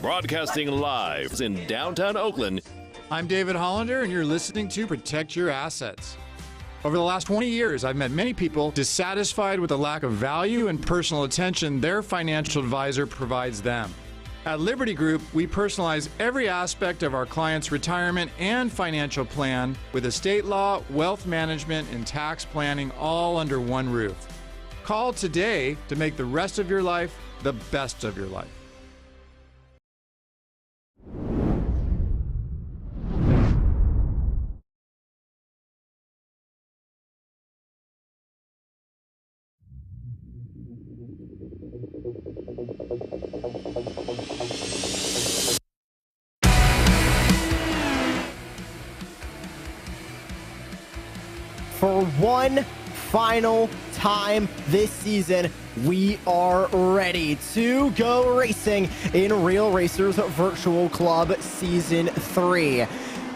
Broadcasting live in downtown Oakland. I'm David Hollander, and you're listening to Protect Your Assets. Over the last 20 years, I've met many people dissatisfied with the lack of value and personal attention their financial advisor provides them. At Liberty Group, we personalize every aspect of our clients' retirement and financial plan with estate law, wealth management, and tax planning all under one roof. Call today to make the rest of your life the best of your life. For one final time this season, we are ready to go racing in Real Racers Virtual Club Season 3.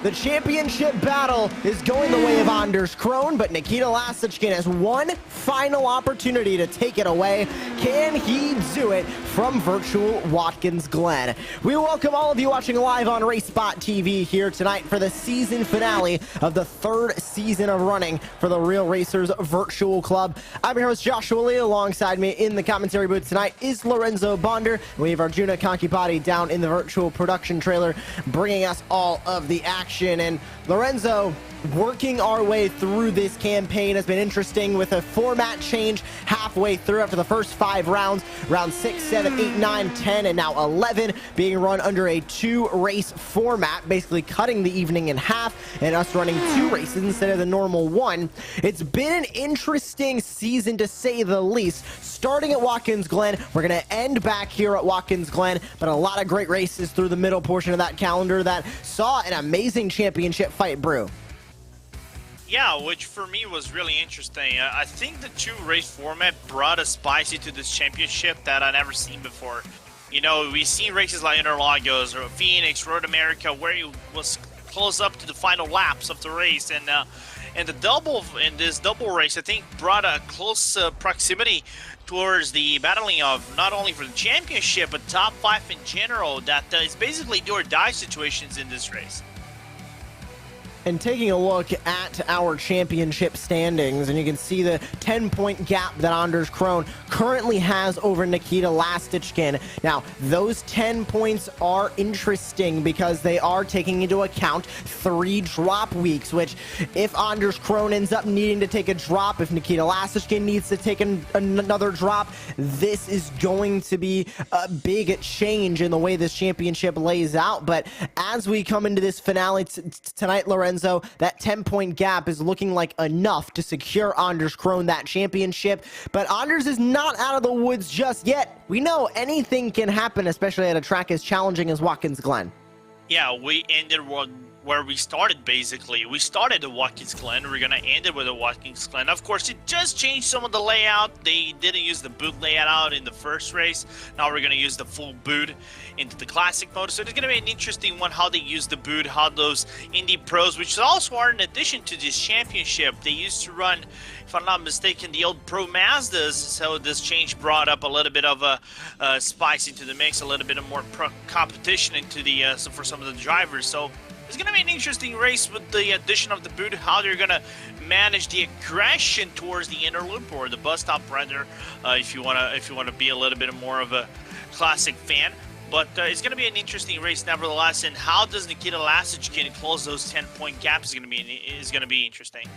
The championship battle is going the way of Anders Krohn, but Nikita Lasichkin has one final opportunity to take it away. Can he do it from virtual Watkins Glen? We welcome all of you watching live on RaceSpotTV here tonight for the season finale of the third season of running for the Real Racers Virtual Club. I'm your host, Joshua Lee. Alongside me in the commentary booth tonight is Lorenzo Bonder. We have Arjuna Kankipati down in the virtual production trailer, bringing us all of the action. And Lorenzo, working our way through this campaign has been interesting with a format change halfway through after the first 5 rounds. Round 6, 7, 8, 9, 10, and now 11 being run under a 2-race format, basically cutting the evening in half and us running 2 races instead of the normal 1. It's been an interesting season to say the least. Starting at Watkins Glen, we're going to end back here at Watkins Glen, but a lot of great races through the middle portion of that calendar that saw an amazing championship fight brew. Yeah, which for me was really interesting. I think the 2-race format brought a spicy to this championship that I've never seen before. You know, we've seen races like Interlagos or Phoenix, Road America, where it was close up to the final laps of the race, and the double in this double race, I think, brought a close proximity towards the battling of not only for the championship but top 5 in general. That is basically do or die situations in this race. And taking a look at our championship standings, and you can see the 10-point gap that Anders Krohn currently has over Nikita Lasichkin. Now, those 10 points are interesting because they are taking into account 3 drop weeks, which if Anders Krohn ends up needing to take a drop, if Nikita Lasichkin needs to take another drop, this is going to be a big change in the way this championship lays out. But as we come into this finale tonight, Lorenzo, that 10-point gap is looking like enough to secure Anders Krohn that championship. But Anders is not out of the woods just yet. We know anything can happen, especially at a track as challenging as Watkins Glen. Yeah, we ended where we started, basically. We started at Watkins Glen. We're going to end it with a Watkins Glen. Of course, it just changed some of the layout. They didn't use the boot layout out in the first race. Now we're going to use the full boot into the classic mode. So it's going to be an interesting one how they use the boot, how those Indy Pros, which also are in addition to this championship. They used to run, if I'm not mistaken, the old Pro Mazdas. So this change brought up a little bit of a spice into the mix, a little bit of more competition into the for some of the drivers. So it's going to be an interesting race with the addition of the boot, how they're going to manage the aggression towards the inner loop or the bus stop rather, if you want to be a little bit more of a classic fan. But it's going to be an interesting race nevertheless, and how does Nikita Lasichkin close those 10-point gaps is going to be interesting.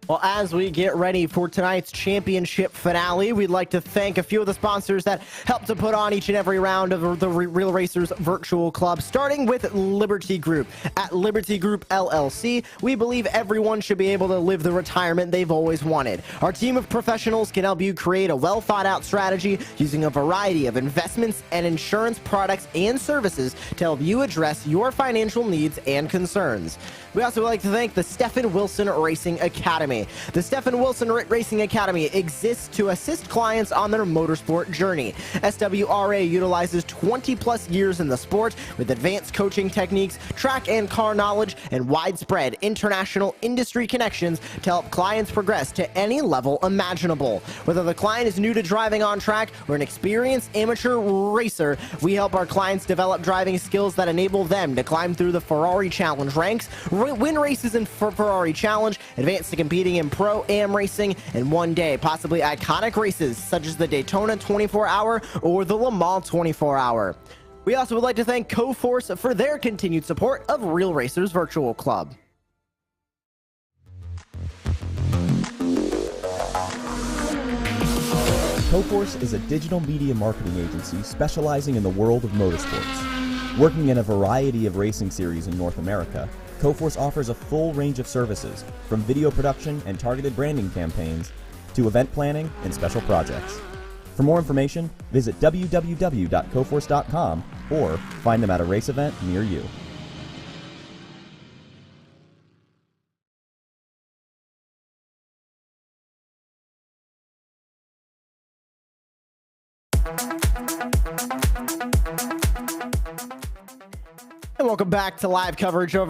Well, as we get ready for tonight's championship finale, we'd like to thank a few of the sponsors that help to put on each and every round of the Real Racers Virtual Club, starting with Liberty Group. At Liberty Group LLC, we believe everyone should be able to live the retirement they've always wanted. Our team of professionals can help you create a well-thought-out strategy using a variety of investments and insurance products and services to help you address your financial needs and concerns. We also would like to thank the Stephen Wilson Racing Academy. Academy. The Stephen Wilson Racing Academy exists to assist clients on their motorsport journey. SWRA utilizes 20-plus years in the sport with advanced coaching techniques, track and car knowledge, and widespread international industry connections to help clients progress to any level imaginable. Whether the client is new to driving on track or an experienced amateur racer, we help our clients develop driving skills that enable them to climb through the Ferrari Challenge ranks, win races in Ferrari Challenge, advance to competing in Pro-Am racing, and one day possibly iconic races such as the Daytona 24-hour or the Le Mans 24-hour. We also would like to thank Coforce for their continued support of Real Racers Virtual Club. Coforce is a digital media marketing agency specializing in the world of motorsports. Working in a variety of racing series in North America, Coforce offers a full range of services, from video production and targeted branding campaigns to event planning and special projects. For more information, visit www.coforce.com or find them at a race event near you. And welcome back to live coverage of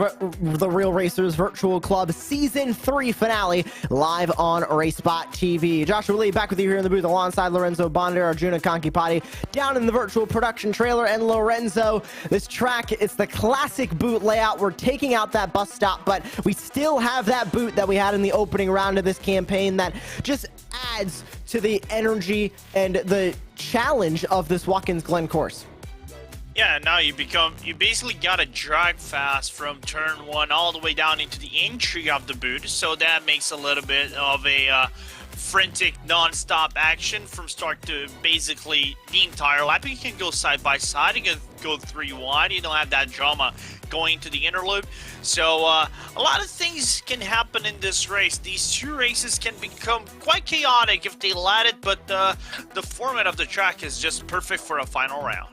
the Real Racers Virtual Club Season 3 finale, live on RaceSpotTV. Joshua Lee back with you here in the booth alongside Lorenzo Bonder, Arjuna Kankipati, down in the virtual production trailer. And Lorenzo, this track, it's the classic boot layout. We're taking out that bus stop, but we still have that boot that we had in the opening round of this campaign that just adds to the energy and the challenge of this Watkins Glen course. Yeah, now you basically gotta drag fast from turn 1 all the way down into the entry of the boot, so that makes a little bit of a frantic non-stop action from start to basically the entire lap. You can go side by side, you can go 3 wide, you don't have that drama going to the inner loop. So a lot of things can happen in this race. These two races can become quite chaotic if they let it, but the format of the track is just perfect for a final round.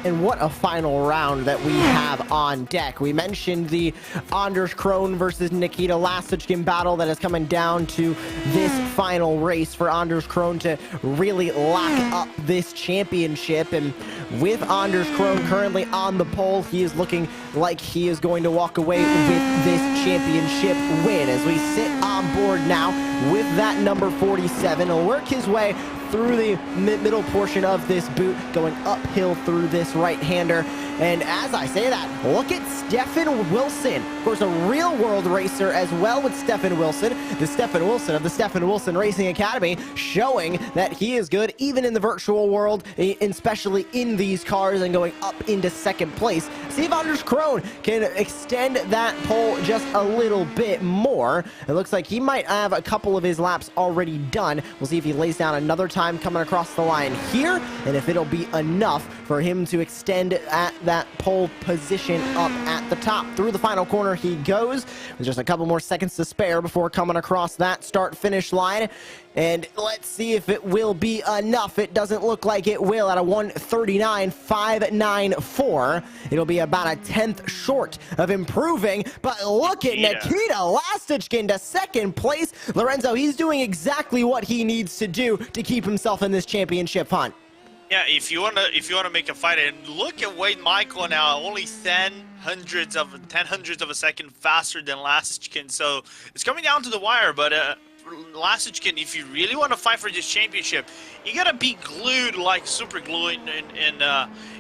And what a final round that we have on deck. We mentioned the Anders Krohn versus Nikita Lasichkin battle that is coming down to this final race for Anders Krohn to really lock up this championship. And with Anders Krohn currently on the pole, he is looking like he is going to walk away with this championship win. As we sit on board now with that number 47, he'll work his way through the middle portion of this boot, going uphill through this right-hander. And as I say that, look at Stephen Wilson. Of course, a real-world racer as well with Stephen Wilson. The Stephen Wilson of the Stephen Wilson Racing Academy, showing that he is good even in the virtual world, especially in these cars, and going up into second place. See if Anders Krohn can extend that pole just a little bit more. It looks like he might have a couple of his laps already done. We'll see if he lays down another time coming across the line here, and if it'll be enough for him to extend at that pole position up at the top. Through the final corner he goes, with just a couple more seconds to spare before coming across that start-finish line. And let's see if it will be enough. It doesn't look like it will at a 1:39.594. It'll be about a 10th short of improving. But look at Nikita Lasichkin to second place. Lorenzo, he's doing exactly what he needs to do to keep himself in this championship hunt. Yeah, if you wanna make a fight, and look at Wade Michael now, only 10 hundredths of a second faster than Lasichkin. So it's coming down to the wire, but Lasichkin, if you really want to fight for this championship, you gotta be glued like super glue in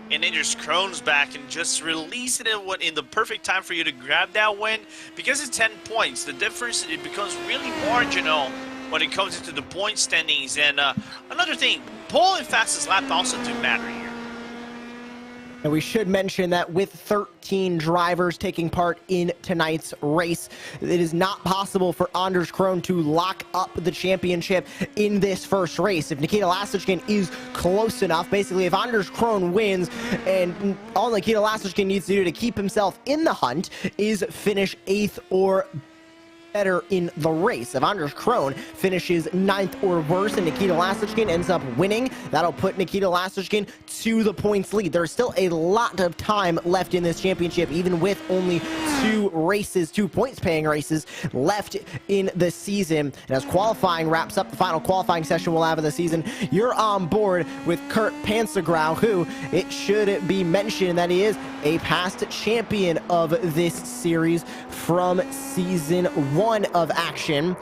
Anders Krohn's back and just release it in the perfect time for you to grab that win. Because it's 10 points, the difference, it becomes really marginal when it comes into the point standings. And another thing, pole and fastest lap also do matter here. And we should mention that with 13 drivers taking part in tonight's race, it is not possible for Anders Krohn to lock up the championship in this first race. If Nikita Lasichkin is close enough, basically if Anders Krohn wins, and all Nikita Lasichkin needs to do to keep himself in the hunt is finish 8th or better in the race. If Anders Krone finishes 9th or worse and Nikita Lassachkin ends up winning, that'll put Nikita Lassachkin to the points lead. There's still a lot of time left in this championship, even with only 2 points paying races left in the season. And as qualifying wraps up, the final qualifying session we'll have of the season, you're on board with Kurt Panzergrau, who it should be mentioned that he is a past champion of this series from season 1 of action.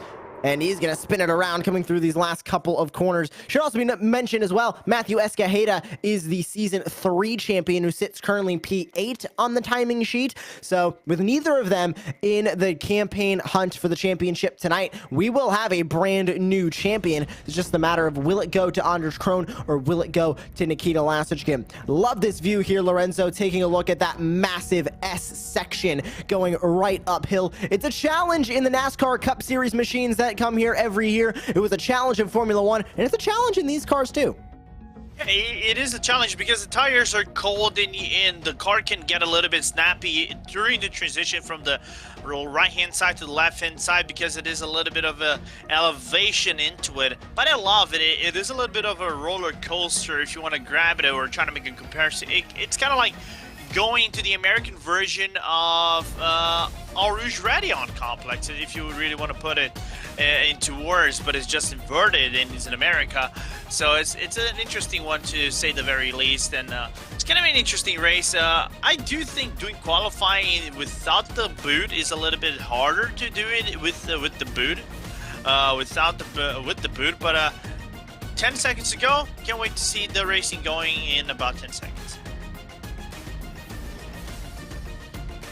And he's going to spin it around coming through these last couple of corners. Should also be mentioned as well, Matthew Escajeda is the Season 3 champion who sits currently P8 on the timing sheet. So with neither of them in the campaign hunt for the championship tonight, we will have a brand new champion. It's just a matter of will it go to Anders Krone or will it go to Nikita Lassachkin. Love this view here, Lorenzo, taking a look at that massive S section going right uphill. It's a challenge in the NASCAR Cup Series machines that come here every year. It was a challenge in Formula 1, and it's a challenge in these cars too. Yeah, it is a challenge because the tires are cold and the car can get a little bit snappy during the transition from the right-hand side to the left-hand side because it is a little bit of a elevation into it. But I love it. It is a little bit of a roller coaster if you want to grab it or trying to make a comparison. It's kind of like going to the American version of Eau Rouge Radeon Complex, if you really want to put it into words, but it's just inverted and it's in America. So it's an interesting one to say the very least, and it's kind of an interesting race. I do think doing qualifying without the boot is a little bit harder to do it with the boot, with the boot. But 10 seconds to go. Can't wait to see the racing going in about 10 seconds.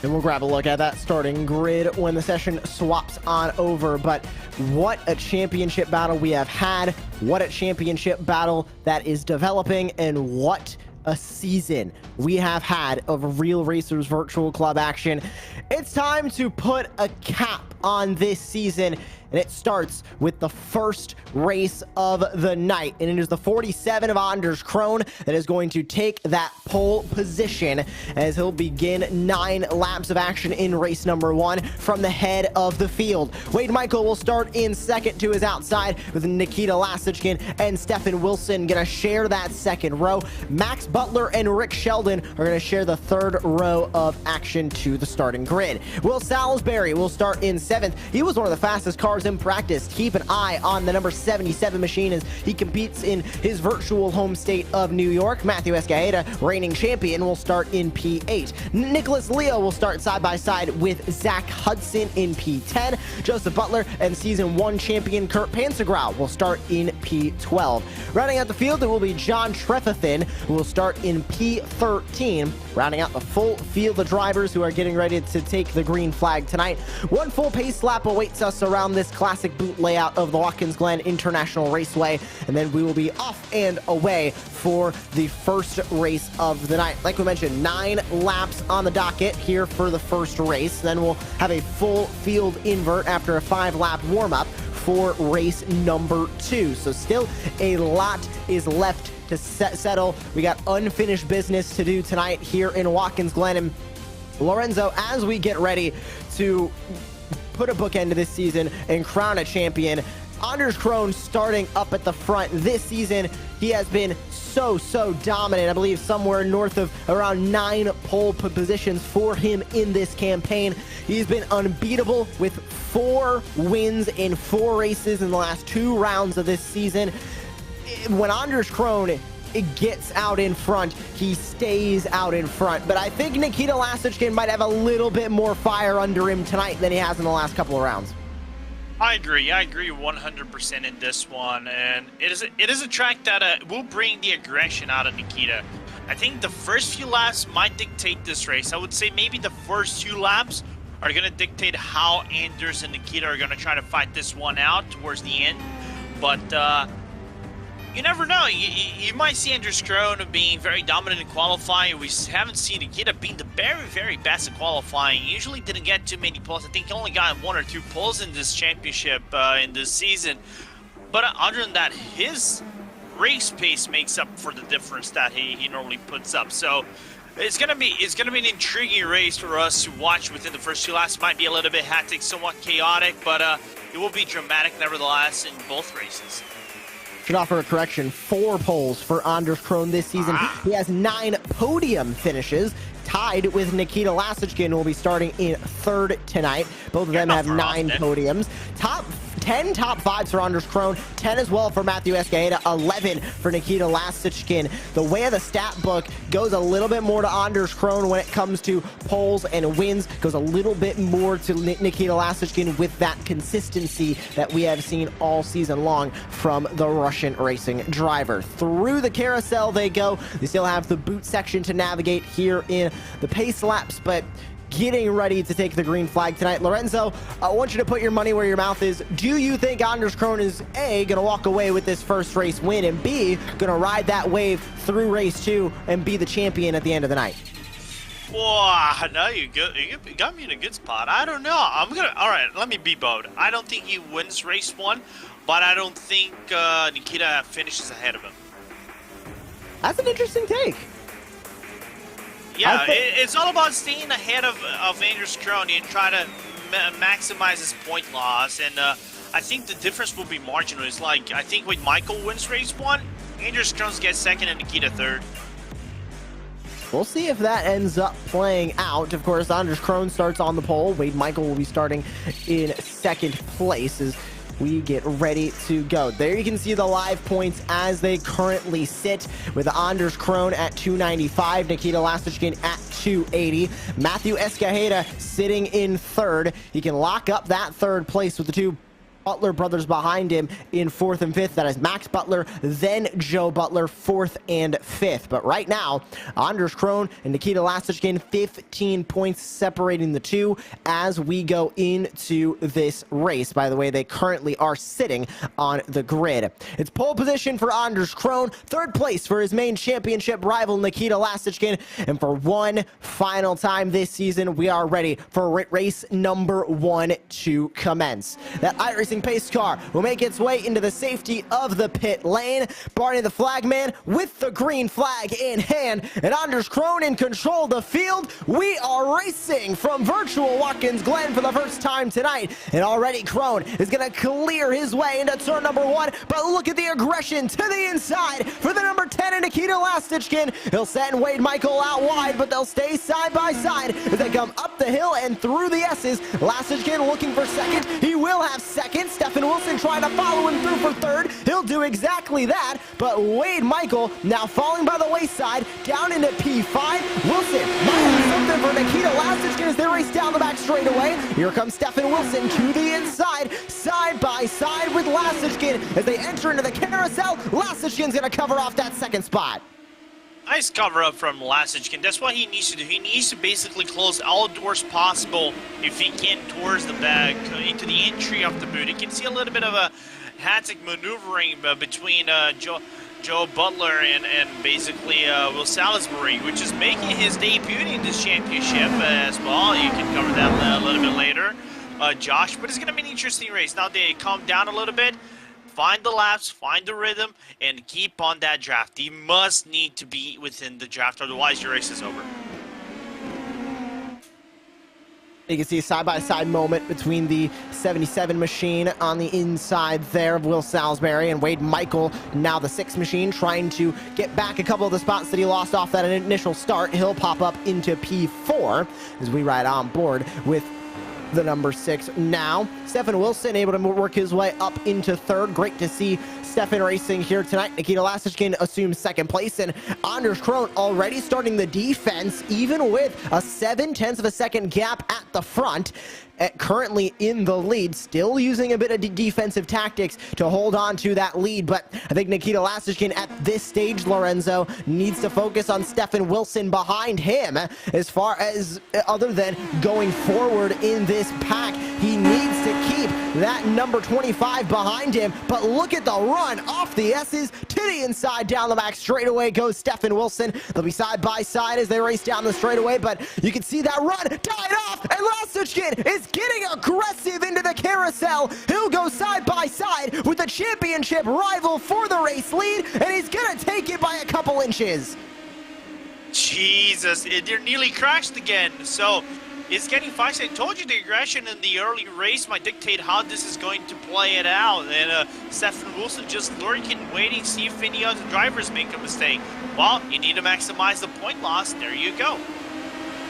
And we'll grab a look at that starting grid when the session swaps on over. But what a championship battle we have had. What a championship battle that is developing. And what a season we have had of Real Racers Virtual Club action. It's time to put a cap on this season. And it starts with the first race of the night. And it is the 47 of Anders Krone that is going to take that pole position as he'll begin 9 laps of action in race number 1 from the head of the field. Wade Michael will start in second to his outside with Nikita Lassachkin and Stefan Wilson going to share that second row. Max Butler and Rick Sheldon are going to share the third row of action to the starting grid. Will Salisbury will start in 7th. He was one of the fastest cars in practice. Keep an eye on the number 77 machine as he competes in his virtual home state of New York. Matthew Escajeda, reigning champion, will start in P8. Nicholas Leo will start side by side with Zach Hudson in P10. Joseph Butler and season 1 champion Kurt Panzergrau will start in P12. Rounding out the field, it will be John Trefethen, who will start in P13. Rounding out the full field of drivers who are getting ready to take the green flag tonight. 1 full pace lap awaits us around this classic boot layout of the Watkins Glen International Raceway, and then we will be off and away for the first race of the night. Like we mentioned, 9 laps on the docket here for the first race. Then we'll have a full field invert after a 5-lap warm-up for race number 2. So still a lot is left to settle. We got unfinished business to do tonight here in Watkins Glen. And Lorenzo, as we get ready to put a bookend to this season and crown a champion, Anders Krone starting up at the front this season. He has been so dominant. I believe somewhere north of around 9 pole positions for him in this campaign. He's been unbeatable with 4 wins in 4 races in the last 2 rounds of this season. When Anders Krone gets out in front, he stays out in front. But I think Nikita Lassachkin might have a little bit more fire under him tonight than he has in the last couple of rounds. I agree 100% in this one, and it is a track that will bring the aggression out of Nikita. I think the first few laps might dictate this race. I would say maybe the first 2 laps are going to dictate how Anders and Nikita are going to try to fight this one out towards the end. But you never know. You might see Anders Krone being very dominant in qualifying. We haven't seen Nikita being the very best at qualifying. He usually didn't get too many poles. I think he only got 1 or 2 poles in this championship in this season. But other than that, his race pace makes up for the difference that he normally puts up. So It's gonna be an intriguing race for us to watch within the first two laps. Might be a little bit hectic, somewhat chaotic, but it will be dramatic nevertheless in both races. Should offer a correction. 4 poles for Anders Krohn this season. He has 9 podium finishes, tied with Nikita Lasichkin, who will be starting in 3rd tonight. Both of them have 9 podiums. 10 top 5s for Anders Krohn, 10 as well for Matthew Escajeda, 11 for Nikita Lasichkin. The way of the stat book goes a little bit more to Anders Krohn when it comes to poles and wins, goes a little bit more to Nikita Lasichkin with that consistency that we have seen all season long from the Russian racing driver. Through the carousel they go. They still have the boot section to navigate here in the pace laps, but getting ready to take the green flag tonight. Lorenzo, I want you to put your money where your mouth is. Do you think Anders Krohn is A, going to walk away with this first race win, and B, going to ride that wave through race 2 and be the champion at the end of the night? Wow, now you got me in a good spot. I don't know. All right, let me be bold. I don't think he wins race 1, but I don't think Nikita finishes ahead of him. That's an interesting take. Yeah, it's all about staying ahead of Anders Krohn and try to maximize his point loss. And I think the difference will be marginal. It's like, I think when Michael wins race 1, Anders Krohn gets 2nd and Nikita 3rd. We'll see if that ends up playing out. Of course, Anders Krohn starts on the pole. Wade Michael will be starting in 2nd place as we get ready to go. There you can see the live points as they currently sit, with Anders Krohn at 295, Nikita Lasichkin at 280, Matthew Escajeda sitting in 3rd. He can lock up that 3rd place with the 2 Butler brothers behind him in 4th and 5th. That is Max Butler, then Joe Butler, 4th and 5th. But right now, Anders Krohn and Nikita Lasichkin, 15 points separating the two as we go into this race. By the way, they currently are sitting on the grid. It's pole position for Anders Krohn, 3rd place for his main championship rival Nikita Lasichkin, and for one final time this season, we are ready for race number 1 to commence. That iRacing pace car will make its way into the safety of the pit lane. Barney the flagman with the green flag in hand, and Anders Krohn in control of the field. We are racing from virtual Watkins Glen for the first time tonight, and already Krohn is going to clear his way into turn number 1, but look at the aggression to the inside for the number 10 and Nikita Lasichkin. He'll send Wade Michael out wide, but they'll stay side by side as they come up the hill and through the S's. Lasichkin looking for 2nd. He will have 2nd. Stephen Wilson trying to follow him through for 3rd. He'll do exactly that, but Wade Michael now falling by the wayside down into P5. Wilson might have something for Nikita Lasichkin as they race down the back straightaway. Here comes Stephen Wilson to the inside, side by side with Lasichkin as they enter into the carousel. Lasichkin's going to cover off that 2nd spot. Nice cover up from Lasichkin. That's what he needs to do. He needs to basically close all doors possible if he can towards the back, into the entry of the boot. You can see a little bit of a hectic maneuvering between Joe Butler and basically Will Salisbury, which is making his debut in this championship as well. You can cover that a little bit later, Josh. But it's going to be an interesting race. Now they calm down a little bit. Find the laps, find the rhythm, and keep on that draft. You must need to be within the draft, otherwise your race is over. You can see a side-by-side moment between the 77 machine on the inside there of Will Salisbury and Wade Michael, now the 6 machine, trying to get back a couple of the spots that he lost off that initial start. He'll pop up into P4 as we ride on board with the number 6 now. Stephen Wilson able to work his way up into 3rd. Great to see Stefan racing here tonight. Nikita Lasichkin assumes 2nd place, and Anders Krohn already starting the defense, even with a 0.7 of a second gap at the front. Currently in the lead, still using a bit of defensive tactics to hold on to that lead, but I think Nikita Lasichkin at this stage, Lorenzo, needs to focus on Stephen Wilson behind him. As far as other than going forward in this pack, he needs to keep that number 25 behind him, but look at the run off the S's to the inside. Down the back straightaway goes Stephen Wilson. They'll be side by side as they race down the straightaway, but you can see that run tied off, and Lasichkin is getting aggressive into the carousel. He'll go side by side with the championship rival for the race lead, and he's gonna take it by a couple inches. Jesus, it nearly crashed again. So it's getting feisty. I told you the aggression in the early race might dictate how this is going to play it out. And Stefan Wilson just lurking, waiting, see if any other drivers make a mistake. Well, you need to maximize the point loss. There you go.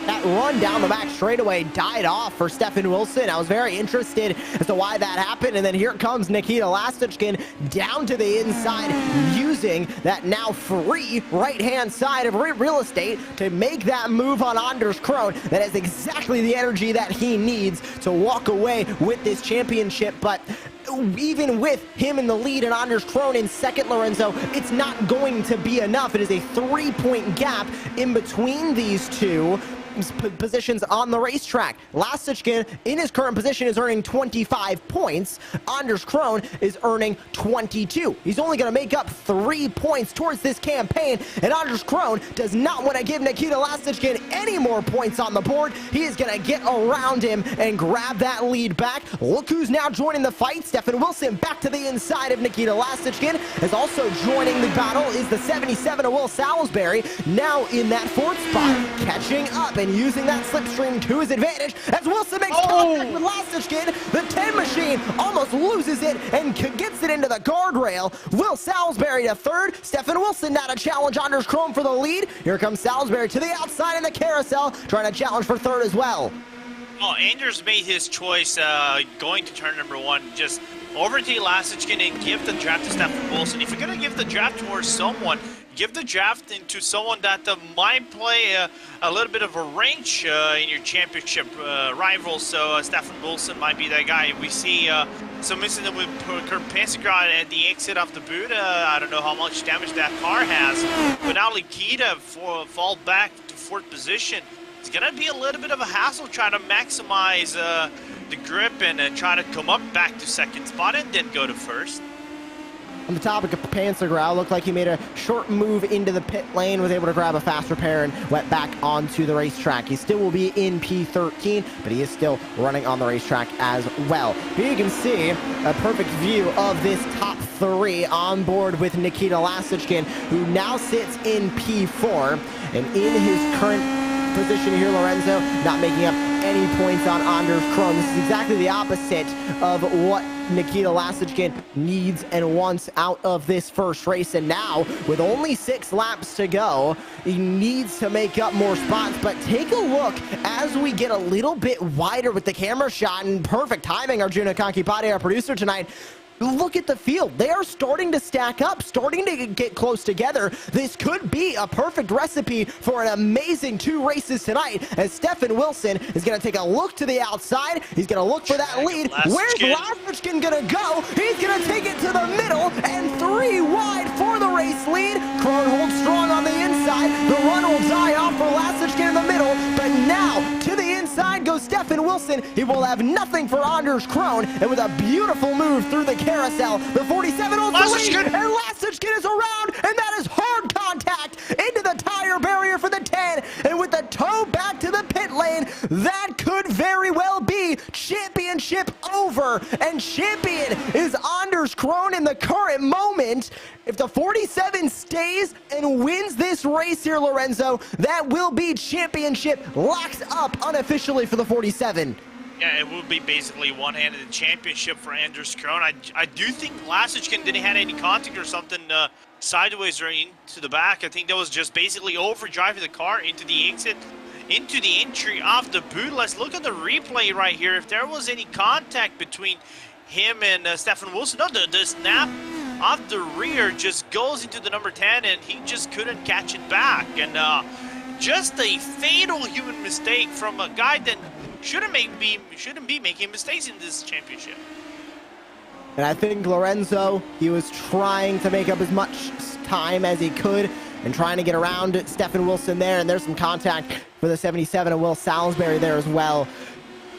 That run down the back straightaway died off for Stefan Wilson. I was very interested as to why that happened. And then here comes Nikita Lastichkin down to the inside, using that now free right-hand side of real estate to make that move on Anders Krohn. That is exactly the energy that he needs to walk away with this championship. But even with him in the lead and Anders Krohn in second, Lorenzo, it's not going to be enough. It is a 3-point gap in between these two positions on the racetrack. Lastichkin in his current position is earning 25 points. Anders Krohn is earning 22. He's only going to make up 3 points towards this campaign, and Anders Krohn does not want to give Nikita Lastichkin any more points on the board. He is going to get around him and grab that lead back. Look who's now joining the fight. Stefan Wilson back to the inside of Nikita Lastichkin. Is also joining the battle is the 77 of Will Salisbury, now in that 4th spot, catching up and using that slipstream to his advantage as Wilson makes contact with Lastichkin. The 10 machine almost loses it and gets it into the guardrail. Will Salisbury to 3rd. Stefan Wilson now to challenge Anders Krohn for the lead. Here comes Salisbury to the outside in the carousel, trying to challenge for 3rd as well. Well, Anders made his choice going to turn number 1. Just overtake Lastichkin and give the draft to Stefan Wilson. If you're going to give the draft towards someone, give the draft into someone that might play a little bit of a range in your championship rivals. So Stefan Wilson might be that guy. We see some incident with Kurt Pensigrad at the exit of the boot. I don't know how much damage that car has. But now Nikita fall back to 4th position. It's going to be a little bit of a hassle trying to maximize the grip and try to come up back to 2nd spot and then go to 1st. On the topic of Pensigrad, looked like he made a short move into the pit lane, was able to grab a fast repair and went back onto the racetrack. He still will be in P13, but he is still running on the racetrack as well. Here you can see a perfect view of this top 3 on board with Nikita Lastichkin, who now sits in P4, and in his current position here, Lorenzo, not making up any points on Anders Krohn. This is exactly the opposite of what Nikita Lastichkin needs and wants out of this first race. And now, with only 6 laps to go, he needs to make up more spots. But take a look as we get a little bit wider with the camera shot, and perfect timing, Arjuna Kankipade, our producer tonight. Look at the field. They are starting to stack up, starting to get close together. This could be a perfect recipe for an amazing 2 races tonight, as Stefan Wilson is going to take a look to the outside. He's going to look for that lead. Where's Lastichkin going to go? He's going to take it to the middle, and 3 wide for the race lead. Krohn holds strong on the inside. The run will die off for Lastichkin in the middle, but now to the inside goes Stefan Wilson. He will have nothing for Anders Krohn, and with a beautiful move through the carousel, the 47 holds the lead, and Lastichkin is around, and that is hard contact into the tire barrier for the 10, and with the toe back to the pit lane, that could very well be championship over, and champion is Anders Krohn in the current moment. If the 47 stays and wins this race here, Lorenzo, that will be championship locked up unofficially for the 47. Yeah, it will be basically one-handed championship for Anders Krohn. I do think Lastichkin didn't have any contact or something sideways or into the back. I think that was just basically overdriving the car into the exit, into the entry of the boot. Let's look at the replay right here. If there was any contact between him and Stefan Wilson, no, the snap off the rear just goes into the number 10, and he just couldn't catch it back. And just a fatal human mistake from a guy that shouldn't be making mistakes in this championship. And I think Lorenzo, he was trying to make up as much time as he could and trying to get around Stefan Wilson there, and there's some contact for the 77 and Will Salisbury there as well.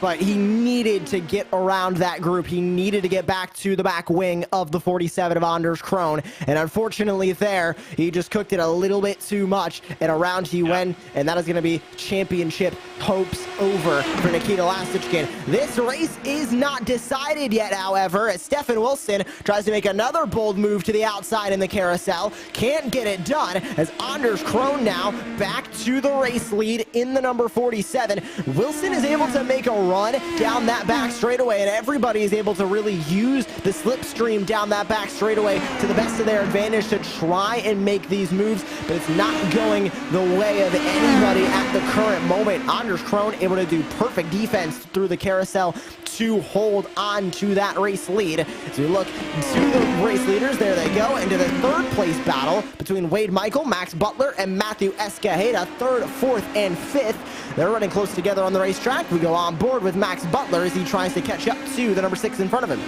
but he needed to get around that group. He needed to get back to the back wing of the 47 of Anders Krone. And unfortunately there, he just cooked it a little bit too much. And around he went, and that is going to be championship hopes over for Nikita Lastichkin. This race is not decided yet, however, as Stefan Wilson tries to make another bold move to the outside in the carousel. Can't get it done, as Anders Krone now back to the race lead in the number 47. Wilson is able to make a run down that back straightaway, and everybody is able to really use the slipstream down that back straightaway to the best of their advantage to try and make these moves, but it's not going the way of anybody at the current moment. Anders Krone able to do perfect defense through the carousel to hold on to that race lead. As we look to the race leaders, there they go, into the third place battle between Wade Michael, Max Butler, and Matthew Escajeda, third, fourth, and fifth. They're running close together on the racetrack. We go on board with Max Butler as he tries to catch up to the number 6 in front of him.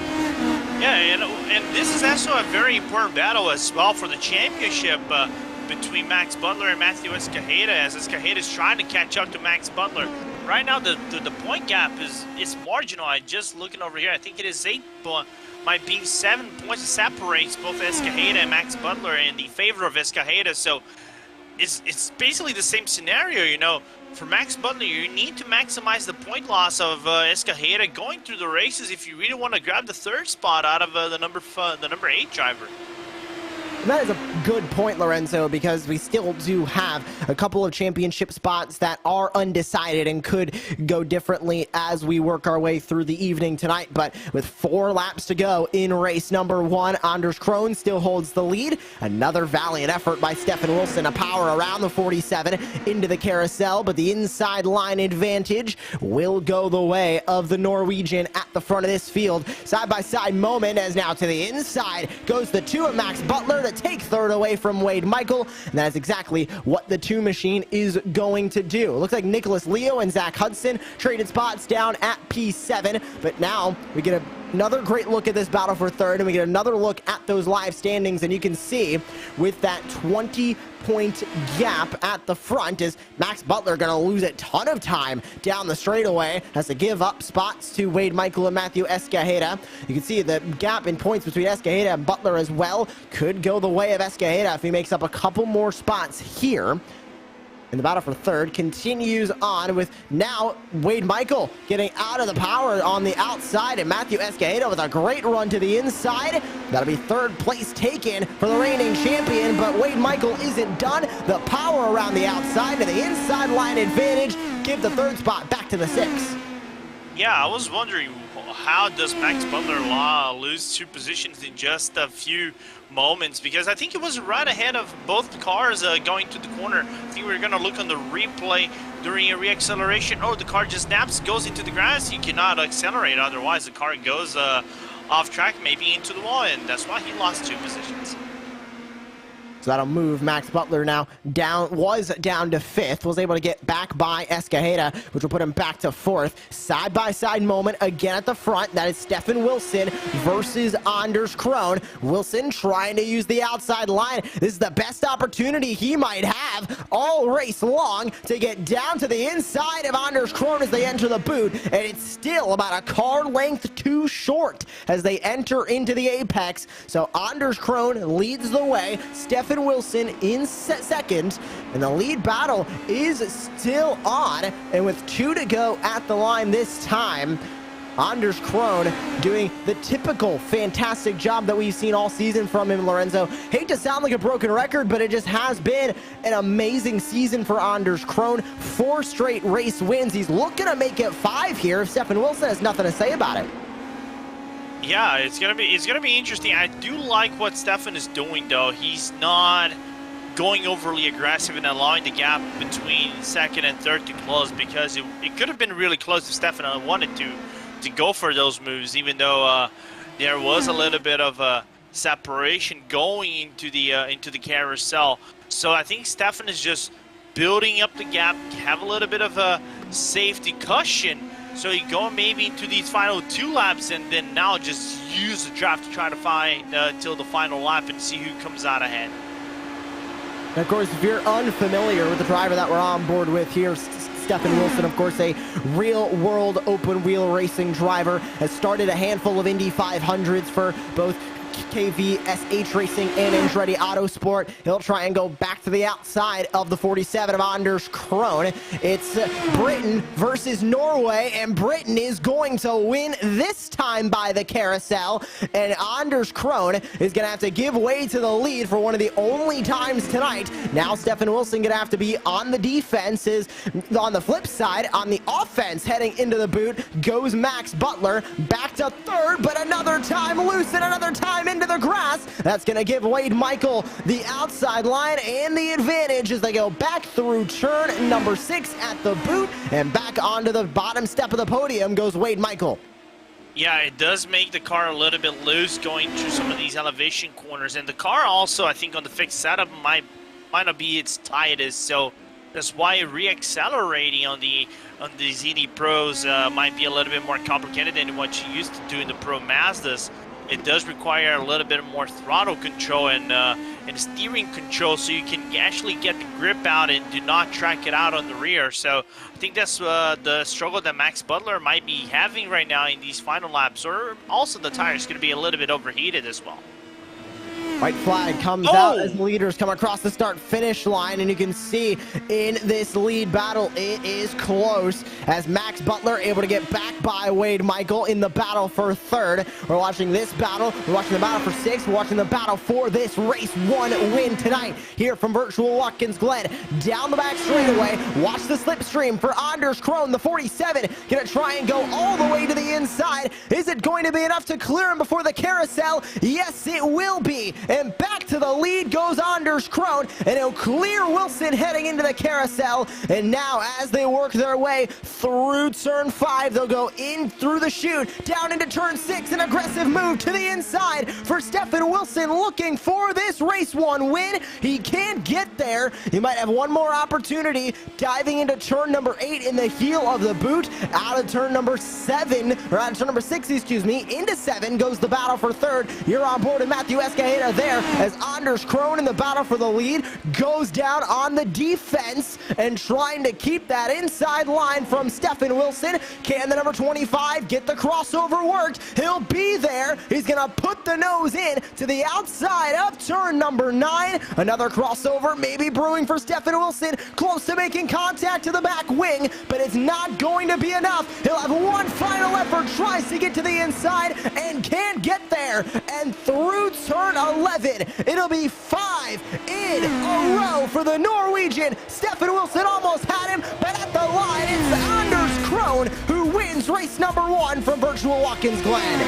Yeah, and this is also a very important battle as well for the championship between Max Butler and Matthew Escajeda, as Escajeda is trying to catch up to Max Butler. Right now, the point gap is marginal. I just looking over here, I think it is 8 points. Might be 7 points that separates both Escajeda and Max Butler in the favor of Escajeda. So it's basically the same scenario, you know. For Max Butler, you need to maximize the point loss of Escajeda going through the races if you really want to grab the third spot out of the number 8 driver. And that is a good point, Lorenzo, because we still do have a couple of championship spots that are undecided and could go differently as we work our way through the evening tonight. But with 4 laps to go in race number 1, Anders Krone still holds the lead. Another valiant effort by Stefan Wilson, a power around the 47 into the carousel, but the inside line advantage will go the way of the Norwegian at the front of this field. Side-by-side moment, as now to the inside goes the 2 of Max Butler to take third away from Wade Michael, and that is exactly what the 2 machine is going to do. It looks like Nicholas Leo and Zach Hudson traded spots down at P7, but now we get another great look at this battle for third, and we get another look at those live standings, and you can see with that 20-point gap at the front is Max Butler going to lose a ton of time down the straightaway, has to give up spots to Wade Michael and Matthew Escajeda. You can see the gap in points between Escajeda and Butler as well could go the way of Escajeda if he makes up a couple more spots here. And the battle for third continues on with now Wade Michael getting out of the power on the outside, and Matthew Escajeda with a great run to the inside. That'll be third place taken for the reigning champion, but Wade Michael isn't done. The power around the outside to the inside line advantage give the third spot back to the 6. Yeah, I was wondering, how does Max Butler lose 2 positions in just a few moments? Because I think it was right ahead of both cars going to the corner. I think we were going to look on the replay during a reacceleration. Oh, the car just snaps, goes into the grass. You cannot accelerate, otherwise the car goes off track, maybe into the wall, and that's why he lost 2 positions. So that'll move Max Butler now down to 5th, was able to get back by Escajeda, which will put him back to 4th. Side-by-side moment again at the front. That is Stefan Wilson versus Anders Krone. Wilson trying to use the outside line. This is the best opportunity he might have all race long to get down to the inside of Anders Krone as they enter the boot, and it's still about a car length too short as they enter into the apex. So Anders Krone leads the way. Stefan Wilson in second, and the lead battle is still on, and with 2 to go at the line this time, Anders Krone doing the typical fantastic job that we've seen all season from him, Lorenzo. Hate to sound like a broken record, but it just has been an amazing season for Anders Krone. 4 straight race wins. He's looking to make it 5 here if Stefan Wilson has nothing to say about it. Yeah, it's gonna be interesting. I do like what Stefan is doing, though. He's not going overly aggressive and allowing the gap between second and third to close, because it could have been really close if Stefan wanted to go for those moves, even though there was a little bit of a separation going into the carousel. So I think Stefan is just building up the gap, have a little bit of a safety cushion, so you go maybe into these final 2 laps, and then now just use the draft to try to find till the final lap and see who comes out ahead. And of course, if you're unfamiliar with the driver that we're on board with here, Stefan Wilson, of course, a real-world open-wheel racing driver, has started a handful of Indy 500s for both KV, SH Racing, and Andretti Autosport. He'll try and go back to the outside of the 47 of Anders Krohn. It's Britain versus Norway, and Britain is going to win this time by the carousel, and Anders Krohn is going to have to give way to the lead for one of the only times tonight. Now Stefan Wilson going to have to be on the defenses. On the flip side, on the offense, heading into the boot, goes Max Butler, back to third, but another time loose and another time into the grass. That's going to give Wade Michael the outside line and the advantage as they go back through turn number 6 at the boot, and back onto the bottom step of the podium goes Wade Michael. Yeah, it does make the car a little bit loose going through some of these elevation corners, and the car also, I think, on the fixed setup might not be its tightest, so that's why re-accelerating on these Indy Pros might be a little bit more complicated than what you used to do in the Pro Mazdas. It does require a little bit more throttle control and steering control, so you can actually get the grip out and do not track it out on the rear. So I think that's the struggle that Max Butler might be having right now in these final laps, or also the tires going to be a little bit overheated as well. White flag comes out as leaders come across the start-finish line, and you can see in this lead battle, it is close as Max Butler able to get back by Wade Michael in the battle for third. We're watching this battle. We're watching the battle for 6th. We're watching the battle for this race 1 win tonight here from virtual Watkins Glen. Down the back straightaway, watch the slipstream for Anders Krohn, the 47. Gonna try and go all the way to the inside. Is it going to be enough to clear him before the carousel? Yes, it will be. And back to the lead goes Anders Krohn, and he'll clear Wilson heading into the carousel. And now as they work their way through turn 5, they'll go in through the chute, down into turn 6, an aggressive move to the inside for Stefan Wilson, looking for this race 1 win. He can't get there. He might have one more opportunity, diving into turn number 8 in the heel of the boot. Out of turn number 7, or out of turn number 6, excuse me, into 7 goes the battle for third. You're on board with Matthew Escajeda there as Anders Krohn in the battle for the lead goes down on the defense and trying to keep that inside line from Stefan Wilson. Can the number 25 get the crossover worked? He'll be there. He's gonna put the nose in to the outside of turn number 9. Another crossover maybe brewing for Stefan Wilson, close to making contact to the back wing, but it's not going to be enough. He'll have one final effort, tries to get to the inside and can't get there, and through turn 11, it'll be 5 in a row for the Norwegian. Stefan Wilson almost had him, but at the line, it's Anders Krohn who wins race number 1 from virtual Watkins Glen.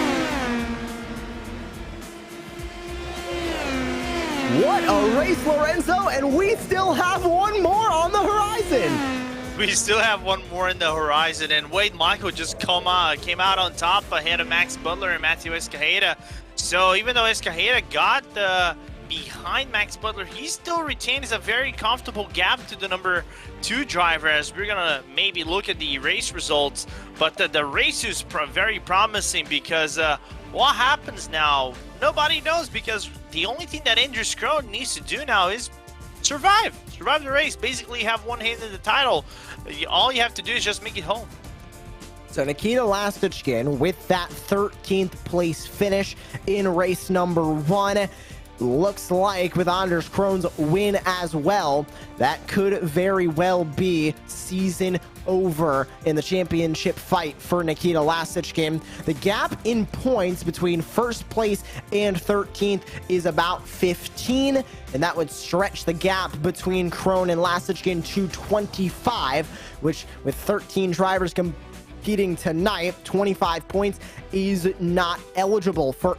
What a race, Lorenzo, and we still have one more on the horizon. We still have one more in the horizon, and Wade Michael just came out on top ahead of Max Butler and Matthew Escajeda. So even though Escajeda got behind Max Butler, he still retains a very comfortable gap to the number 2 driver, as we're gonna maybe look at the race results. But the race is very promising, because what happens now, nobody knows, because the only thing that Anders Krohn needs to do now is survive the race, basically have one hand in the title. All you have to do is just make it home. So Nikita Lastichkin with that 13th place finish in race number 1. Looks like with Anders Krohn's win as well, that could very well be season over in the championship fight for Nikita Lastichkin. The gap in points between first place and 13th is about 15, and that would stretch the gap between Krohn and Lastichkin to 25, which with 13 drivers competing tonight, 25 points is not eligible for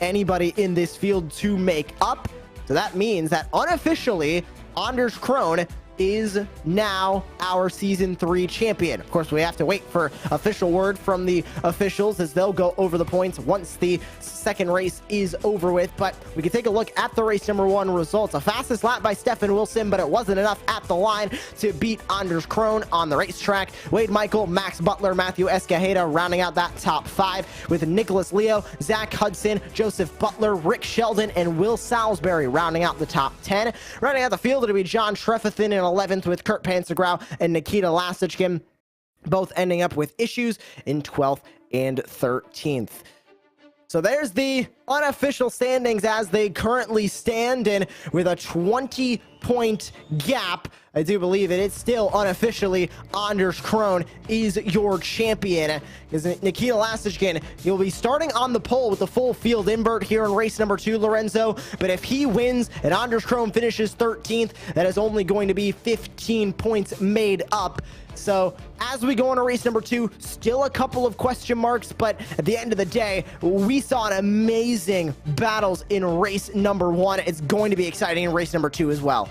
anybody in this field to make up. So that means that unofficially, Anders Krohn is now our Season 3 champion. Of course, we have to wait for official word from the officials as they'll go over the points once the second race is over with. But we can take a look at the race number 1 results. A fastest lap by Stefan Wilson, but it wasn't enough at the line to beat Anders Krohn on the racetrack. Wade Michael, Max Butler, Matthew Escajeda rounding out that top 5, with Nicholas Leo, Zach Hudson, Joseph Butler, Rick Sheldon, and Will Salisbury rounding out the top 10. Rounding out the field, it'll be John Trefethan in 11th, with Kurt Pansegrau and Nikita Lasickin both ending up with issues in 12th and 13th. So there's the unofficial standings as they currently stand, and with a 20-point gap, I do believe it's still unofficially Anders Krohn is your champion. Because Nikita Lasickin, he'll be starting on the pole with the full field invert here in race number 2, Lorenzo. But if he wins and Anders Krohn finishes 13th, that is only going to be 15 points made up. So as we go into race number 2, still a couple of question marks, but at the end of the day, we saw an amazing battles in race number 1. It's going to be exciting in race number 2 as well.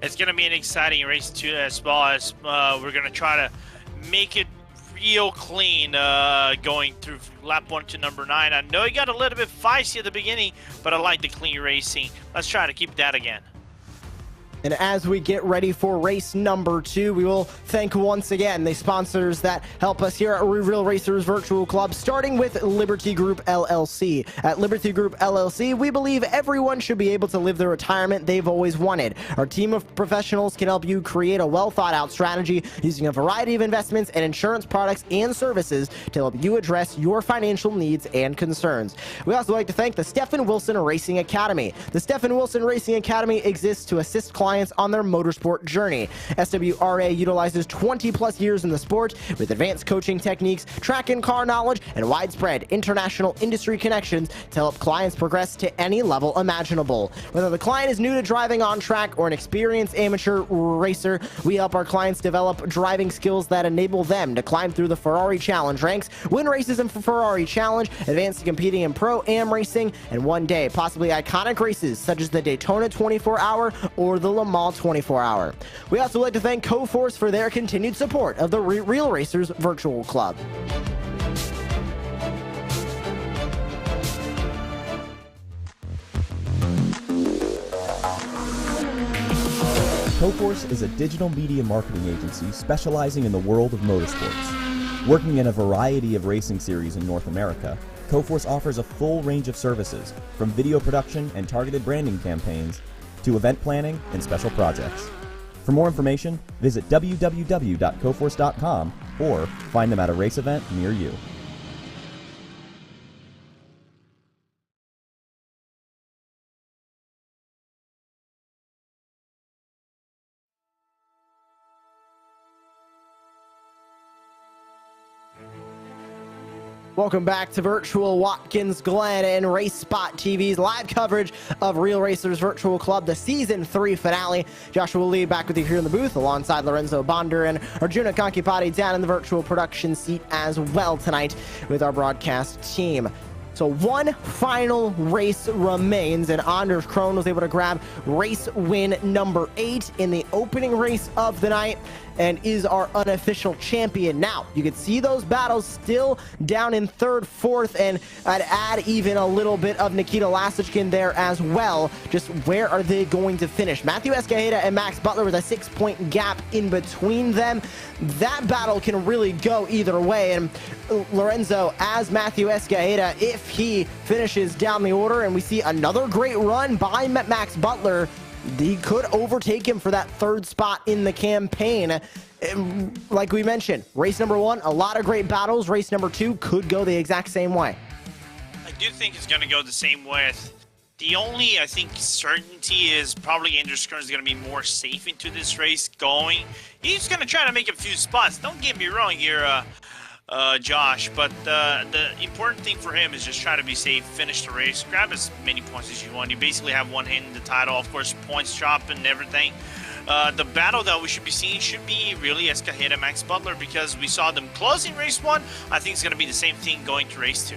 It's going to be an exciting race 2 as well, as we're going to try to make it real clean going through lap 1 to number 9. I know it got a little bit feisty at the beginning, but I like the clean racing. Let's try to keep that again. And as we get ready for race number 2, we will thank once again the sponsors that help us here at Real Racers Virtual Club, starting with Liberty Group LLC. At Liberty Group LLC, we believe everyone should be able to live the retirement they've always wanted. Our team of professionals can help you create a well-thought-out strategy using a variety of investments and insurance products and services to help you address your financial needs and concerns. We also like to thank the Stephen Wilson Racing Academy. The Stephen Wilson Racing Academy exists to assist clients on their motorsport journey. SWRA utilizes 20+ years in the sport with advanced coaching techniques, track and car knowledge, and widespread international industry connections to help clients progress to any level imaginable. Whether the client is new to driving on track or an experienced amateur racer, we help our clients develop driving skills that enable them to climb through the Ferrari Challenge ranks, win races in Ferrari Challenge, advance to competing in Pro-Am racing, and one day possibly iconic races such as the Daytona 24-hour or the Le Mans 24-hour. We also like to thank Coforce for their continued support of the Real Racers Virtual Club. Coforce is a digital media marketing agency specializing in the world of motorsports. Working in a variety of racing series in North America, Coforce offers a full range of services, from video production and targeted branding campaigns to event planning and special projects. For more information, visit www.coforce.com or find them at a race event near you. Welcome back to Virtual Watkins, Glen, and RaceSpotTV's live coverage of Real Racers Virtual Club, the Season 3 finale. Joshua Lee back with you here in the booth alongside Lorenzo Bonder and Arjuna Kankipati down in the virtual production seat as well tonight with our broadcast team. So one final race remains, and Anders Krohn was able to grab race win number 8 in the opening race of the night and is our unofficial champion. Now, you can see those battles still down in 3rd, 4th, and I'd add even a little bit of Nikita Lasickin there as well. Just where are they going to finish? Matthew Escajeda and Max Butler with a 6-point gap in between them. That battle can really go either way, and Lorenzo, as Matthew Escajeda, if he finishes down the order and we see another great run by Max Butler, he could overtake him for that 3rd spot in the campaign. Like we mentioned, race number 1, a lot of great battles. Race number 2 could go the exact same way. I do think it's going to go the same way. The only, I think, certainty is probably Anders Krohn is going to be more safe into this race going. He's going to try to make a few spots. Don't get me wrong here, Josh, but the important thing for him is just try to be safe, finish the race, grab as many points as you want. You basically have one hand in the title, of course, points drop and everything. The battle that we should be seeing should be really Escajeda and Max Butler, because we saw them closing race 1. I think it's going to be the same thing going to race 2.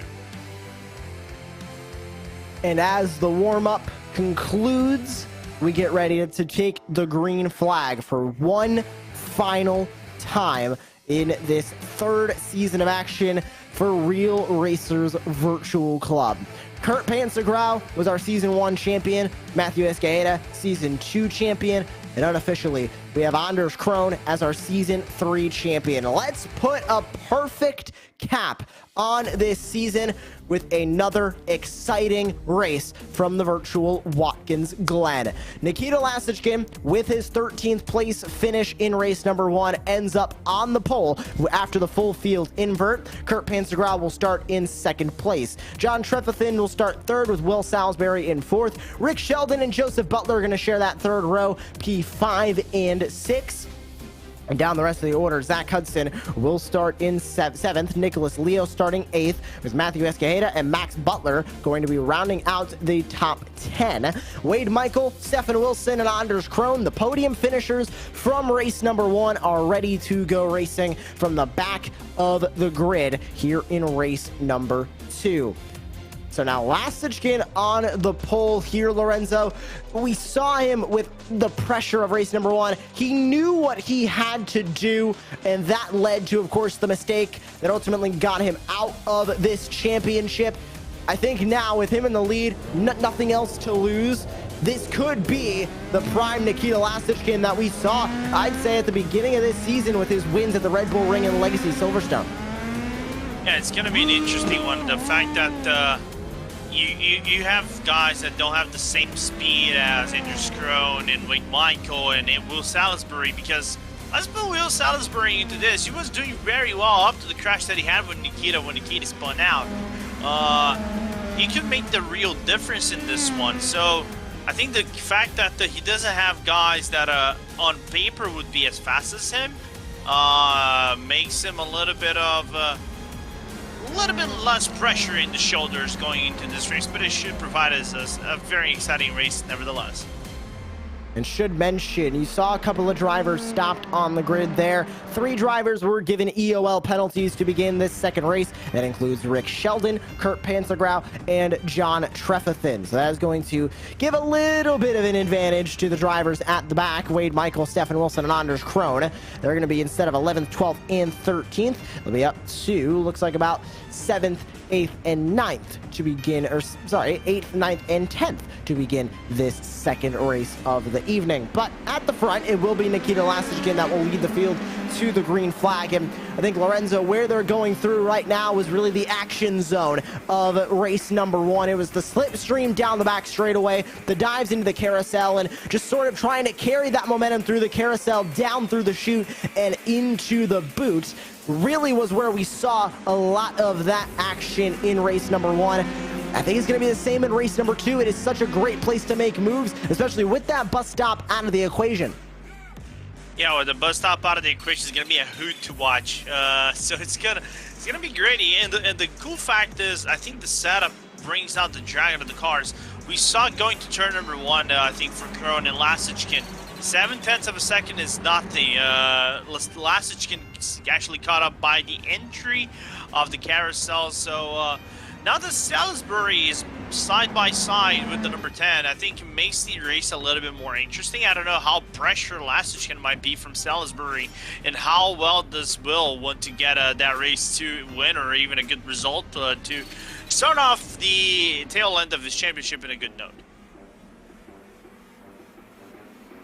And as the warm-up concludes, we get ready to take the green flag for one final time in this 3rd season of action for Real Racers Virtual Club. Kurt Pansegrau was our Season 1 champion, Matthew Escajeda, Season 2 champion, and unofficially, we have Anders Krohn as our Season 3 champion. Let's put a perfect cap on this season with another exciting race from the virtual Watkins Glen. Nikita Lasichkin, with his 13th place finish in race number 1, ends up on the pole after the full field invert. Kurt Panzergrau will start in 2nd place. John Trefethen will start 3rd with Will Salisbury in 4th. Rick Sheldon and Joseph Butler are going to share that 3rd row, P5 and 6. And down the rest of the order, Zach Hudson will start in 7th. Nicholas Leo starting 8th, with Matthew Escajeda and Max Butler going to be rounding out the top 10. Wade Michael, Stefan Wilson, and Anders Krohn, the podium finishers from race number 1, are ready to go racing from the back of the grid here in race number 2. So now Lasichkin on the pole here, Lorenzo. We saw him with the pressure of race number 1. He knew what he had to do, and that led to, of course, the mistake that ultimately got him out of this championship. I think now with him in the lead, nothing else to lose. This could be the prime Nikita Lasichkin that we saw, I'd say, at the beginning of this season with his wins at the Red Bull Ring and Legacy Silverstone. Yeah, it's going to be an interesting one. The fact that you have guys that don't have the same speed as Anders Krohn and Wade Michael and Will Salisbury, because let's put Will Salisbury into this. He was doing very well up to the crash that he had with Nikita when Nikita spun out. He could make the real difference in this one. So I think the fact that he doesn't have guys that on paper would be as fast as him makes him a little bit less pressure in the shoulders going into this race, but it should provide us a very exciting race nevertheless. And should mention, you saw a couple of drivers stopped on the grid there. 3 drivers were given EOL penalties to begin this 2nd race. That includes Rick Sheldon, Kurt Panzergrau, and John Trefethen. So that is going to give a little bit of an advantage to the drivers at the back. Wade Michael, Stefan Wilson, and Anders Krohn. They're going to be, instead of 11th, 12th, and 13th, they'll be up to, looks like, about 7th, 8th, and 9th to begin, 8th, 9th, and 10th to begin this 2nd race of the evening. But at the front, it will be Nikita Lasichkin that will lead the field to the green flag. And I think, Lorenzo, where they're going through right now was really the action zone of race number 1. It was the slipstream down the back straightaway, the dives into the carousel, and just sort of trying to carry that momentum through the carousel, down through the chute, and into the boot. Really was where we saw a lot of that action in race number 1. I think it's going to be the same in race number 2. It is such a great place to make moves, especially with that bus stop out of the equation. Yeah, with the bus stop out of the equation is going to be a hoot to watch. So it's gonna be great. And the cool fact is, I think the setup brings out the drag of the cars. We saw going to turn number 1, I think, for Krohn and Lasichkin. 7/10 of a second is nothing. Lasichkin actually caught up by the entry of the carousel. So now that Salisbury is side by side with the number 10, I think it makes the race a little bit more interesting. I don't know how pressure Lasichkin might be from Salisbury, and how well does Will want to get that race to win, or even a good result to start off the tail end of his championship in a good note.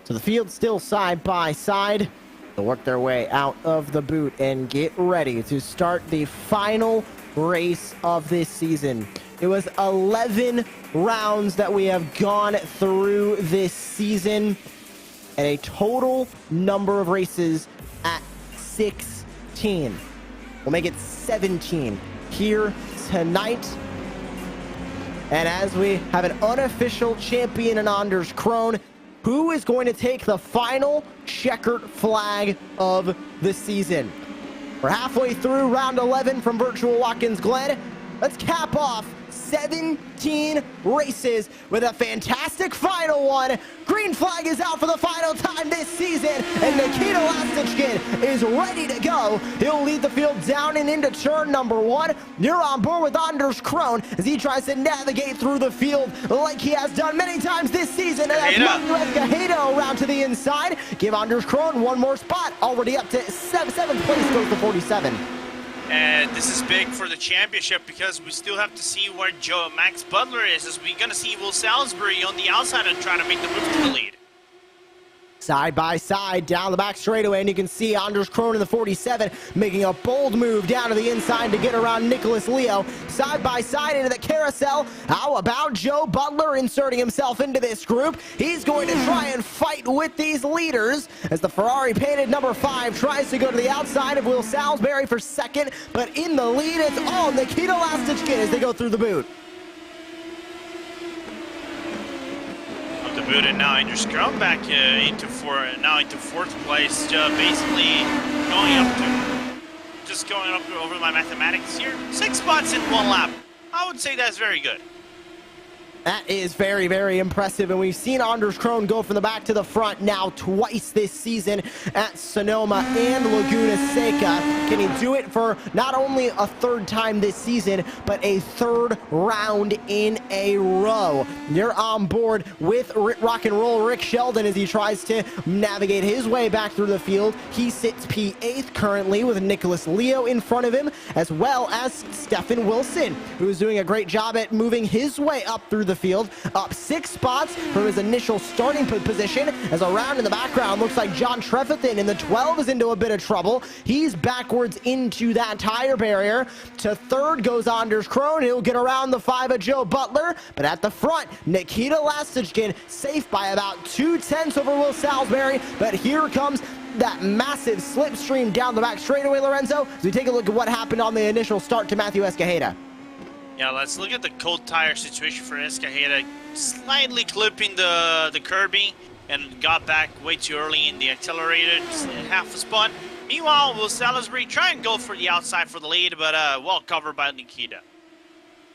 So the field still side by side. They'll work their way out of the boot and get ready to start the final race of this season. It was 11 rounds that we have gone through this season, and a total number of races at 16. We'll make it 17 here tonight. And as we have an unofficial champion in Anders Krohn, who is going to take the final checkered flag of the season? We're halfway through round 11 from virtual Watkins Glen. Let's cap off 17 races with a fantastic final one. Green flag is out for the final time this season, and Nikita Lasichkin is ready to go. He'll lead the field down and into turn number 1. You're on board with Anders Krohn as he tries to navigate through the field like he has done many times this season. And that's Escajeda around to the inside. Give Anders Krohn one more spot. Already up to 7th place, goes to 47. And this is big for the championship, because we still have to see where Max Butler is, as we're going to see Will Salisbury on the outside and trying to make the move to the lead. side by side down the back straightaway, and you can see Anders Krohn in the 47 making a bold move down to the inside to get around Nicholas Leo. Side by side into the carousel. How about Joe Butler inserting himself into this group? He's going to try and fight with these leaders as the Ferrari painted number 5 tries to go to the outside of Will Salisbury for second, but in the lead it's all Nikita Lastichkin as they go through the boot. The boot, and now Anders Krohn back into fourth place, basically going up over my mathematics here. 6 spots in 1 lap. I would say that's very good. That is very, very impressive, and we've seen Anders Krohn go from the back to the front now twice this season at Sonoma and Laguna Seca. Can he do it for not only a 3rd time this season, but a 3rd round in a row? You're on board with Rock and Roll Rick Sheldon as he tries to navigate his way back through the field. He sits P8 currently with Nicholas Leo in front of him, as well as Stefan Wilson, who's doing a great job at moving his way up through the field, up 6 spots from his initial starting position, as around in the background looks like John Trefethen in the 12 is into a bit of trouble. He's backwards into that tire barrier. To 3rd goes Anders Krohn. He'll get around the 5 of Joe Butler, but at the front, Nikita Lastichkin safe by about 2/10 over Will Salisbury, but here comes that massive slipstream down the back straightaway, Lorenzo, as we take a look at what happened on the initial start to Matthew Escajeda. Yeah, let's look at the cold tire situation for Escajeda. Slightly clipping the Kirby and got back way too early in the accelerator, half a spot. Meanwhile, Will Salisbury try and go for the outside for the lead, but well covered by Nikita.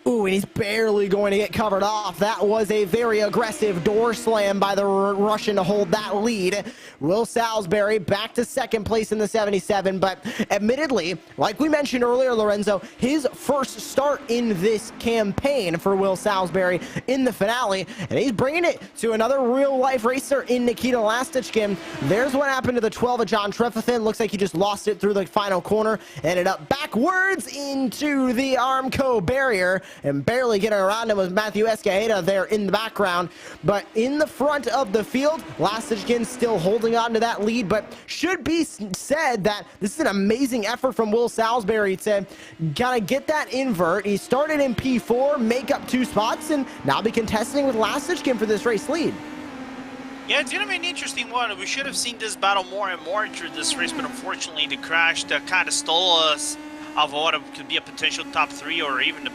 Ooh, and he's barely going to get covered off. That was a very aggressive door slam by the Russian to hold that lead. Will Salisbury back to 2nd place in the 77, but admittedly, like we mentioned earlier, Lorenzo, his first start in this campaign for Will Salisbury in the finale, and he's bringing it to another real-life racer in Nikita Lastichkin. There's what happened to the 12 of John Trefethen. Looks like he just lost it through the final corner, ended up backwards into the Armco barrier, and barely getting around him was Matthew Escajeda there in the background. But in the front of the field, Lastichkin still holding on to that lead, but should be said that this is an amazing effort from Will Salisbury to kind of get that invert. He started in P4, make up 2 spots, and now be contesting with Lastichkin for this race lead. Yeah, it's going to be an interesting one. We should have seen this battle more and more through this race, but unfortunately the crash kind of stole us of what could be a potential top 3 or even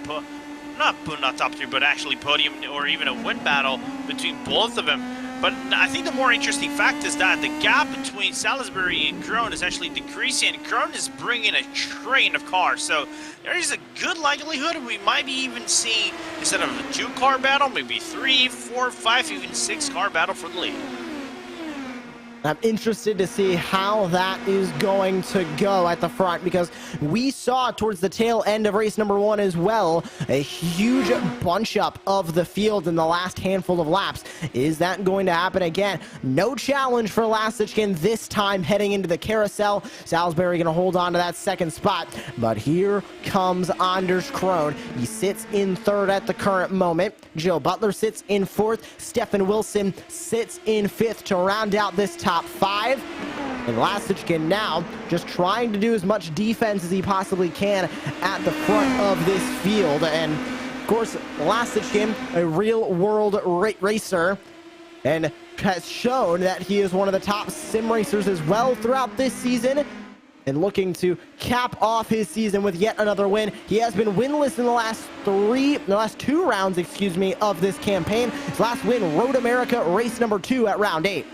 not top 3, but actually podium or even a win battle between both of them. But I think the more interesting fact is that the gap between Salisbury and Krohn is actually decreasing, and Krohn is bringing a train of cars. So there is a good likelihood we might be even seeing, instead of a 2-car battle, maybe 3, 4, 5, even 6-car battle for the lead. I'm interested to see how that is going to go at the front, because we saw towards the tail end of race number 1 as well a huge bunch up of the field in the last handful of laps. Is that going to happen again? No challenge for Lastichkin this time heading into the carousel. Salisbury going to hold on to that 2nd spot, but here comes Anders Krohn. He sits in 3rd at the current moment. Joe Butler sits in 4th. Stefan Wilson sits in 5th to round out this top 5. And Lastichkin now just trying to do as much defense as he possibly can at the front of this field. And of course, Lastichkin, a real world racer, and has shown that he is one of the top sim racers as well throughout this season, and looking to cap off his season with yet another win. He has been winless in the last 2 rounds, of this campaign. His last win, Road America race number 2 at round 8.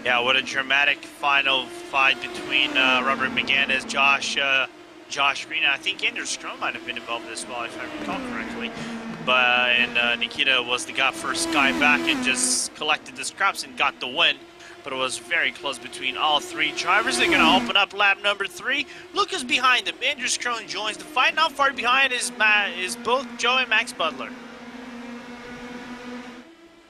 Yeah, what a dramatic final fight between Robert McGann, Josh Green. I think Anders Krohn might have been involved as well, if I recall correctly. And Nikita was the first guy back and just collected the scraps and got the win. But it was very close between all 3 drivers. They're going to open up lap number 3. Lucas behind them. Anders Krohn joins the fight. Not far behind is both Joe and Max Butler.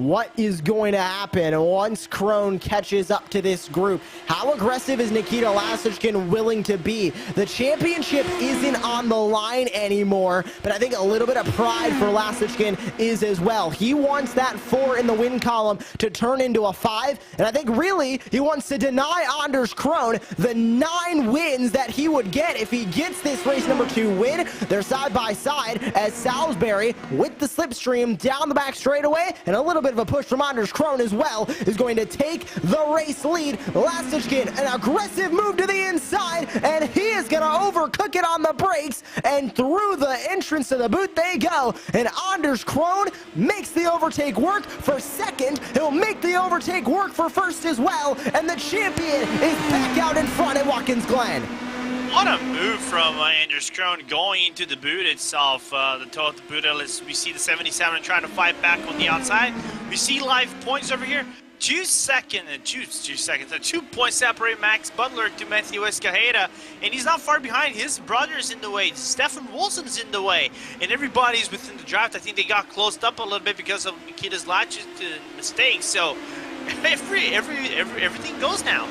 what is going to happen once Krone catches up to this group. How aggressive is Nikita Lasichkin willing to be? The championship isn't on the line anymore, but I think a little bit of pride for Lasichkin is as well. He wants that 4 in the win column to turn into a 5, and I think really he wants to deny Anders Krone the 9 wins that he would get if he gets this race number 2 win. They're side by side as Salisbury with the slipstream down the back straightaway, and a little bit of a push from Anders Krone as well is going to take the race lead. Lasichkin, an aggressive move to the inside, and he is going to overcook it on the brakes, and through the entrance to the boot they go, and Anders Krone makes the overtake work for second. He'll make the overtake work for first as well, and the champion is back out in front at Watkins Glen. What a move from Anders Krone going into the boot itself. The toe of the boot, we see the 77 trying to fight back on the outside. We see live points over here. 2 points separate Max Butler to Matthew Escajeda, and he's not far behind. His brother's in the way. Stefan Wilson's in the way, and everybody's within the draft. I think they got closed up a little bit because of Nikita's latches mistakes. So everything goes now.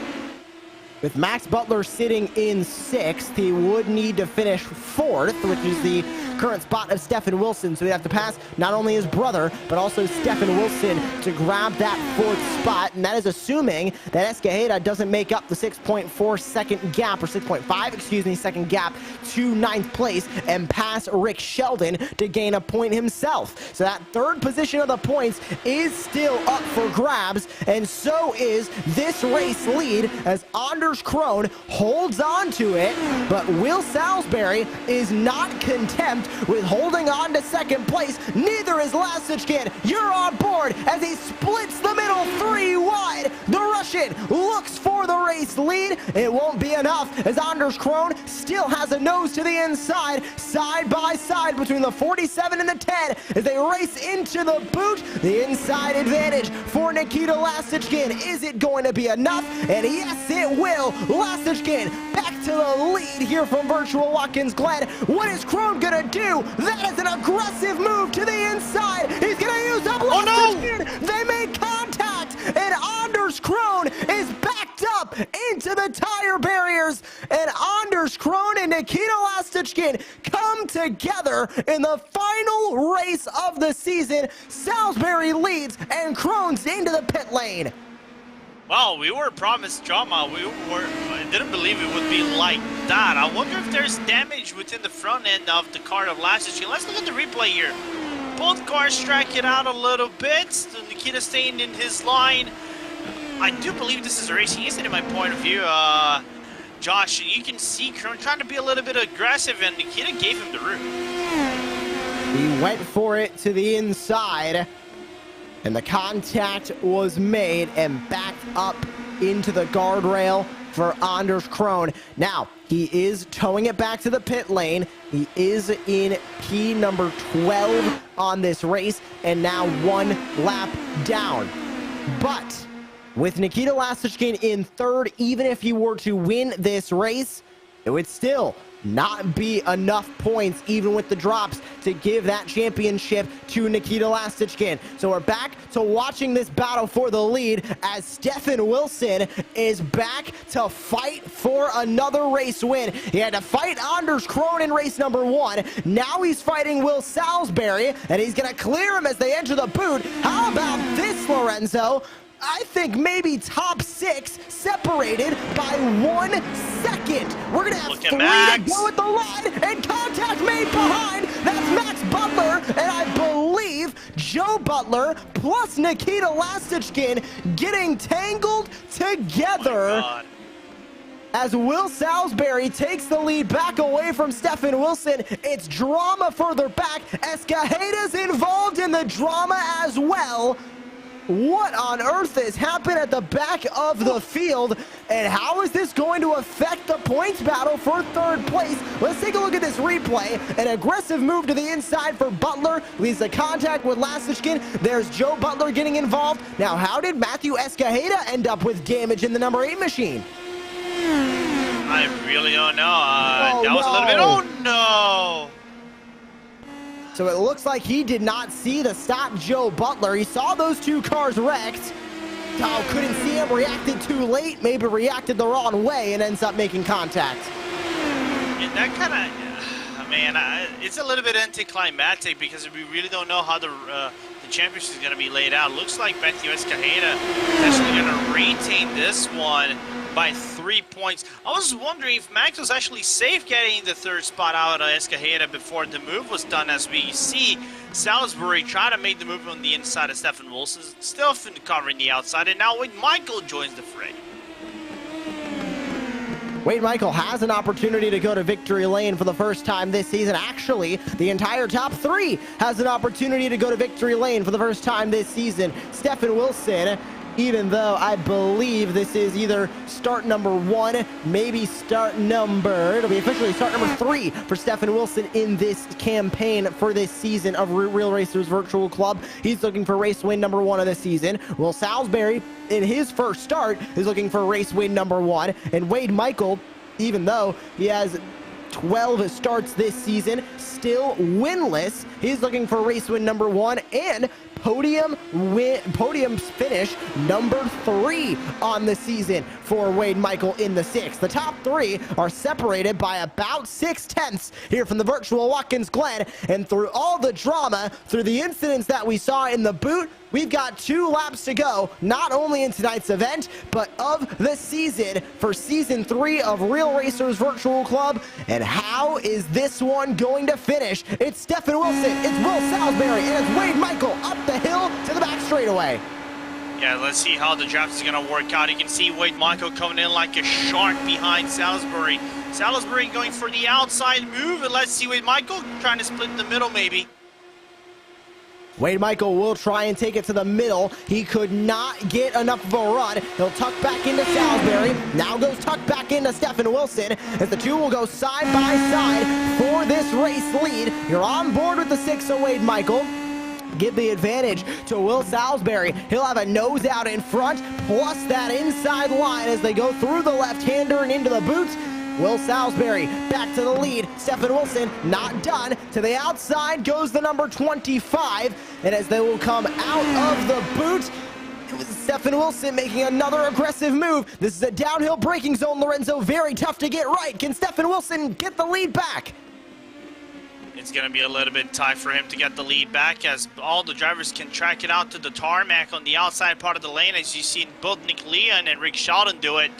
With Max Butler sitting in 6th, he would need to finish 4th, which is the current spot of Stefan Wilson. So he'd have to pass not only his brother, but also Stefan Wilson to grab that 4th spot. And that is assuming that Escajeda doesn't make up the 6.4 second gap, or 6.5, excuse me, second gap to 9th place and pass Rick Sheldon to gain a point himself. So that 3rd position of the points is still up for grabs, and so is this race lead as Anders Krone holds on to it, but Will Salisbury is not content with holding on to 2nd place. Neither is Lasichkin. You're on board as he splits the middle 3 wide. The Russian looks for the race lead. It won't be enough as Anders Krone still has a nose to the inside, side by side between the 47 and the 10 as they race into the boot. The inside advantage for Nikita Lasichkin. Is it going to be enough? And yes, it will. Lasichkin back to the lead here from virtual Watkins Glen. What is Krone gonna do? That is an aggressive move to the inside. He's gonna use up Lasichkin. Oh, no. They make contact, and Anders Krone is backed up into the tire barriers. And Anders Krone and Nikita Lasichkin come together in the final race of the season. Salisbury leads, and Krone's into the pit lane. Wow, we were promised drama. I didn't believe it would be like that. I wonder if there's damage within the front end of the car of Lasichkin. Let's look at the replay here. Both cars strike it out a little bit. Nikita staying in his line. I do believe this is a racing incident in my point of view, Josh. And you can see Krone trying to be a little bit aggressive, and Nikita gave him the route. He went for it to the inside, and the contact was made and backed up into the guardrail for Anders Krone. Now, he is towing it back to the pit lane. He is in P number 12 on this race, and now 1 lap down. But with Nikita Lasichkin in 3rd, even if he were to win this race, it would still not be enough points, even with the drops, to give that championship to Nikita Lasichkin. So we're back to watching this battle for the lead as Stefan Wilson is back to fight for another race win. He had to fight Anders Krone in race number 1. Now he's fighting Will Salisbury, and he's going to clear him as they enter the boot. How about this, Lorenzo? I think maybe top 6 separated by 1 second. We're going to have 3 to go at the line, and contact made behind. That's Max Butler, and I believe Joe Butler plus Nikita Lasichkin getting tangled together. As Will Salisbury takes the lead back away from Stefan Wilson. It's drama further back. Escajeda's involved in the drama as well. What on earth has happened at the back of the field, and how is this going to affect the points battle for 3rd place? Let's take a look at this replay. An aggressive move to the inside for Butler leads to contact with Lasichkin. There's Joe Butler getting involved. Now, how did Matthew Escajeda end up with damage in the number 8 machine? I really don't know. That was a little bit. Oh no! So it looks like he did not see the stop Joe Butler. He saw those two cars wrecked. Oh, couldn't see him, reacted too late, maybe reacted the wrong way, and ends up making contact. And that kind of, man, it's a little bit anticlimactic because we really don't know how the championship is going to be laid out. Looks like Matthew Escajeda is actually going to retain this one by 3 points. I was wondering if Max was actually safe getting the third spot out of Escajeda before the move was done, as we see Salisbury try to make the move on the inside of Stefan Wilson, still covering the outside, and now Wade Michael joins the fray. Wade Michael has an opportunity to go to victory lane for the first time this season. Actually, the entire top three has an opportunity to go to victory lane for the first time this season. Stefan Wilson, even though I believe this is either start number 1, maybe it'll be officially start number 3 for Stefan Wilson in this campaign for this season of Real Racers Virtual Club. He's looking for race win number 1 of the season. Will Salisbury, in his first start, is looking for race win number 1. And Wade Michael, even though he has 12 starts this season, still winless, he's looking for race win number 1 and podium finish number 3 on the season for Wade Michael in the 6th. The top 3 are separated by about 6/10 here from the virtual Watkins Glen, and through all the drama, through the incidents that we saw in the boot, we've got 2 laps to go, not only in tonight's event, but of the season for Season 3 of Real Racers Virtual Club. And how is this one going to finish? It's Stefan Wilson, it's Will Salisbury, and it's Wade Michael up the hill to the back straightaway. Yeah, let's see how the draft is going to work out. You can see Wade Michael coming in like a shark behind Salisbury. Salisbury going for the outside move, and let's see Wade Michael trying to split in the middle maybe. Wade Michael will try and take it to the middle. He could not get enough of a run. He'll tuck back into Salisbury. Now goes tuck back into Stefan Wilson as the two will go side by side for this race lead. You're on board with the 6 of Wade Michael. Give the advantage to Will Salisbury. He'll have a nose out in front, plus that inside line as they go through the left-hander and into the boots. Will Salisbury back to the lead. Stefan Wilson not done. To the outside goes the number 25. And as they will come out of the boot, it was Stefan Wilson making another aggressive move. This is a downhill braking zone, Lorenzo. Very tough to get right. Can Stefan Wilson get the lead back? It's going to be a little bit tight for him to get the lead back, as all the drivers can track it out to the tarmac on the outside part of the lane, as you see both Nick Leon and Rick Sheldon do it.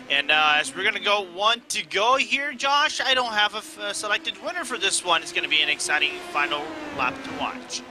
And as we're going to go 1 to go here, Josh, I don't have a selected winner for this one. It's going to be an exciting final lap to watch.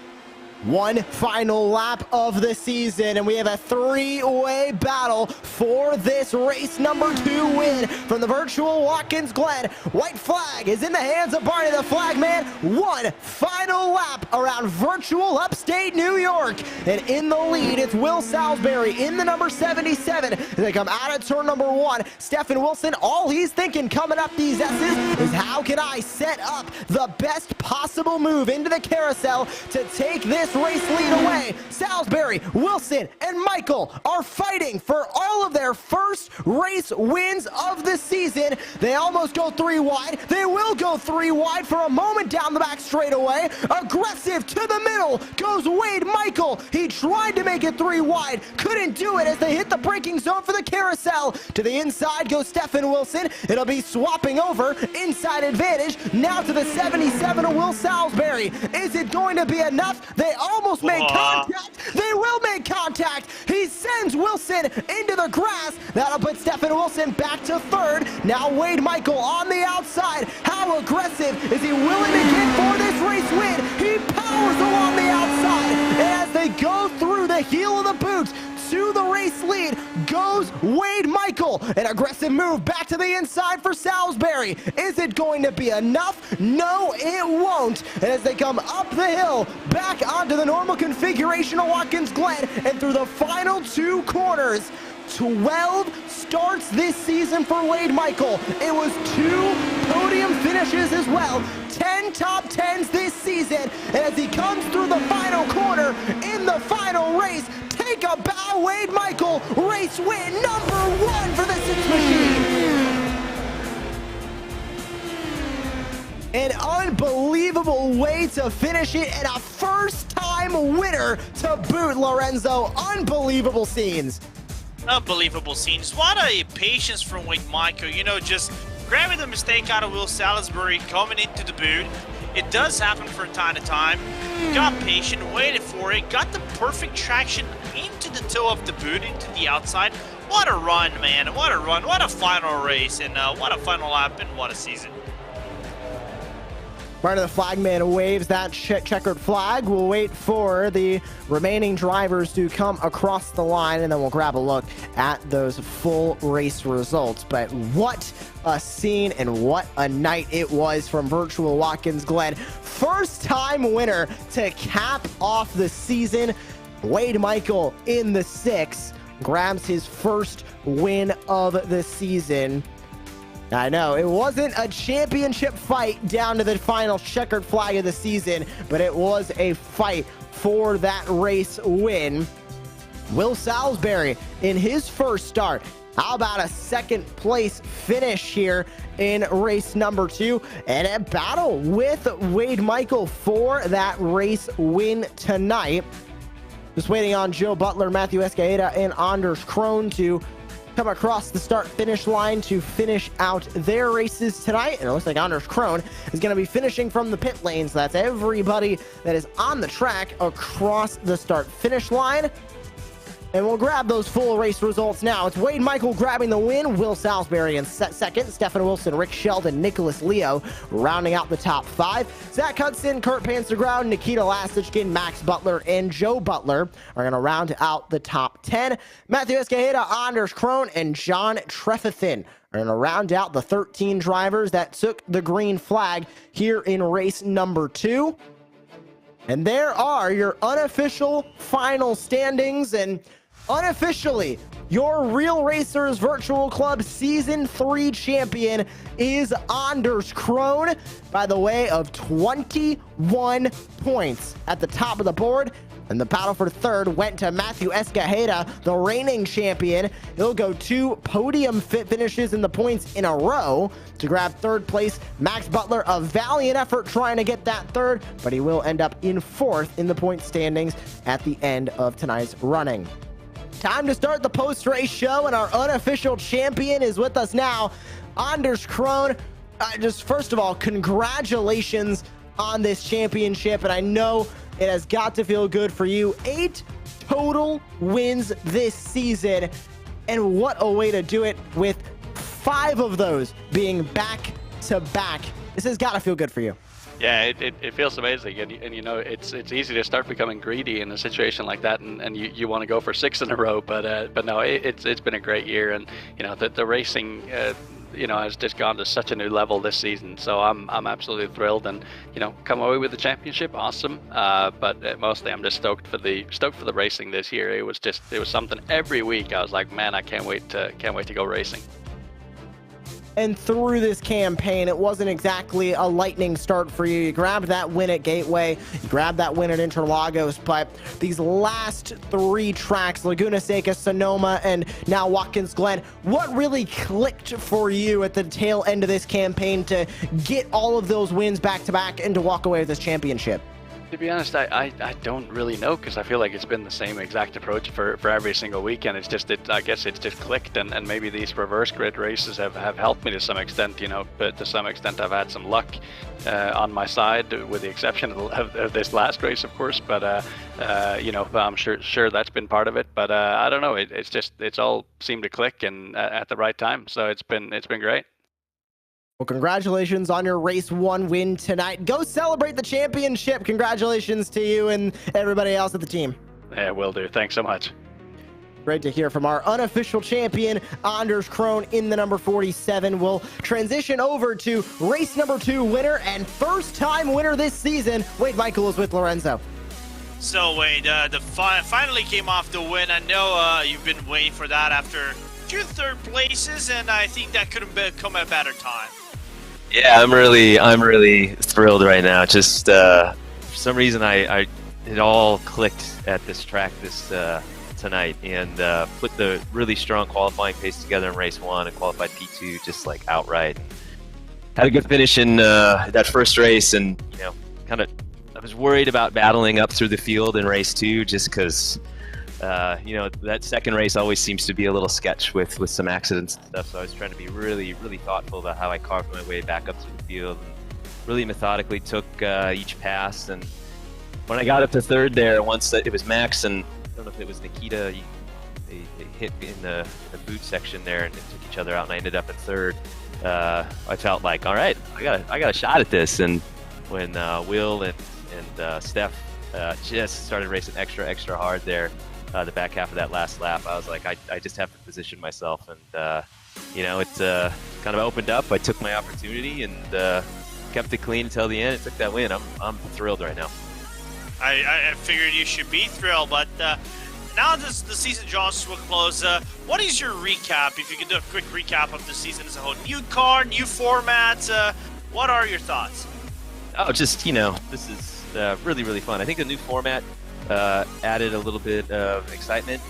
One final lap of the season, and we have a 3-way battle for this race number 2 win from the virtual Watkins Glen. White flag is in the hands of Barney the Flagman. One final lap around virtual upstate New York, and in the lead it's Will Salisbury in the number 77 as they come out of turn number 1. Stefan Wilson, all he's thinking coming up these S's is how can I set up the best possible move into the carousel to take this race lead away. Salisbury, Wilson, and Michael are fighting for all of their first race wins of the season. They almost go 3 wide. They will go 3 wide for a moment down the back straightaway. Aggressive to the middle goes Wade Michael. He tried to make it 3 wide. Couldn't do it as they hit the braking zone for the carousel. To the inside goes Stefan Wilson. It'll be swapping over. Inside advantage. Now to the 77 of Will Salisbury. Is it going to be enough? They almost make contact. They will make contact. He sends Wilson into the grass. That'll put Stefan Wilson back to 3rd. Now Wade Michael on the outside. How aggressive is he willing to get for this race win? He powers along the outside. And as they go through the heel of the boot to the race lead goes Wade Michael. An aggressive move back to the inside for Salisbury. Is it going to be enough? No, it won't. And as they come up the hill, back onto the normal configuration of Watkins Glen, and through the final 2 corners, 12 starts this season for Wade Michael. It was 2 podium finishes as well. 10 top 10s this season. And as he comes through the final corner in the final race, take a bow, Wade Michael. Race win number 1 for the 6 machine. An unbelievable way to finish it, and a first-time winner to boot, Lorenzo. Unbelievable scenes. Unbelievable scenes. What a patience from Wade Michael. You know, just grabbing the mistake out of Will Salisbury coming into the boot. It does happen from time to time. Got patient, waited for it, got the perfect traction into the toe of the boot, into the outside. What a run, man. What a run. What a final race, and what a final lap, and what a season. Part of the flagman waves that checkered flag. We'll wait for the remaining drivers to come across the line, and then we'll grab a look at those full race results. But what a scene and what a night it was from Virtual Watkins Glen. First time winner to cap off the season. Wade Michael in the 6 grabs his first win of the season. I know, it wasn't a championship fight down to the final checkered flag of the season, but it was a fight for that race win. Will Salisbury in his first start. How about a second place finish here in race number 2, and a battle with Wade Michael for that race win tonight. Just waiting on Joe Butler, Matthew Escaeda, and Anders Krohn to come across the start-finish line to finish out their races tonight. And it looks like Anders Krohn is going to be finishing from the pit lane. So that's everybody that is on the track across the start-finish line. And we'll grab those full race results now. It's Wade Michael grabbing the win, Will Salisbury in second, Stefan Wilson, Rick Sheldon, Nicholas Leo rounding out the top 5. Zach Hudson, Kurt Panzerground, Nikita Lastichkin, Max Butler, and Joe Butler are going to round out the top 10. Matthew Escaeda, Anders Krohn, and John Trefethen are going to round out the 13 drivers that took the green flag here in race number 2. And there are your unofficial final standings, and unofficially, your Real Racers Virtual Club Season 3 champion is Anders Krohn by the way of 21 points at the top of the board. And the battle for third went to Matthew Escajeda, the reigning champion. He'll go 2 podium finishes in the points in a row to grab third place. Max Butler, a valiant effort trying to get that third, but he will end up in 4th in the point standings at the end of tonight's running. Time to start the post-race show, and our unofficial champion is with us now, Anders Krohn. Just first of all, congratulations on this championship, and I know it has got to feel good for you. 8 total wins this season, and what a way to do it, with 5 of those being back-to-back. This has got to feel good for you. Yeah, it feels amazing, and you know, it's easy to start becoming greedy in a situation like that, and you want to go for 6 in a row, but no, it's been a great year, and you know, the racing you know, has just gone to such a new level this season, so I'm absolutely thrilled, and you know, come away with the championship, awesome, but mostly I'm just stoked for the racing this year. It was something every week. I was like, man, I can't wait to go racing. And through this campaign, it wasn't exactly a lightning start for you. You grabbed that win at Gateway, you grabbed that win at Interlagos, but these last 3 tracks, Laguna Seca, Sonoma, and now Watkins Glen, what really clicked for you at the tail end of this campaign to get all of those wins back-to-back and to walk away with this championship? To be honest, I don't really know, because I feel like it's been the same exact approach for every single weekend. It's just I guess it's just clicked, and maybe these reverse grid races have helped me to some extent, you know, but to some extent I've had some luck on my side, with the exception of this last race, of course, but you know, I'm sure that's been part of it, but I don't know, it's all seemed to click and at the right time, so it's been great. Well, congratulations on your race 1 win tonight. Go celebrate the championship. Congratulations to you and everybody else at the team. Yeah, will do. Thanks so much. Great to hear from our unofficial champion, Anders Krohn, in the number 47. We'll transition over to race number 2 winner and first-time winner this season. Wade Michael is with Lorenzo. So, Wade, finally came off the win. I know you've been waiting for that after 2 third places, and I think that couldn't come at a better time. Yeah, I'm really thrilled right now. Just for some reason, it all clicked at this track tonight, and put the really strong qualifying pace together in race 1 and qualified P2 just like outright. had a good finish in that first race, and I was worried about battling up through the field in race 2, just because that second race always seems to be a little sketch with some accidents and stuff. So I was trying to be really, really thoughtful about how I carved my way back up through the field, and really methodically took each pass. And when I got up to third there, once it was Max and I don't know if it was Nikita, they hit in the boot section there and took each other out, and I ended up in third. I felt like, all right, I got a shot at this. And when Will and Steph just started racing extra hard there, the back half of that last lap, I was like, I just have to position myself, and it kind of opened up. I took my opportunity and kept it clean until the end. It took that win. I'm thrilled right now. I figured you should be thrilled, but now the season draws to a close. What is your recap? If you could do a quick recap of the season as a whole. New car, new format. What are your thoughts? Oh, just, this is really, really fun. I think the new format added a little bit of excitement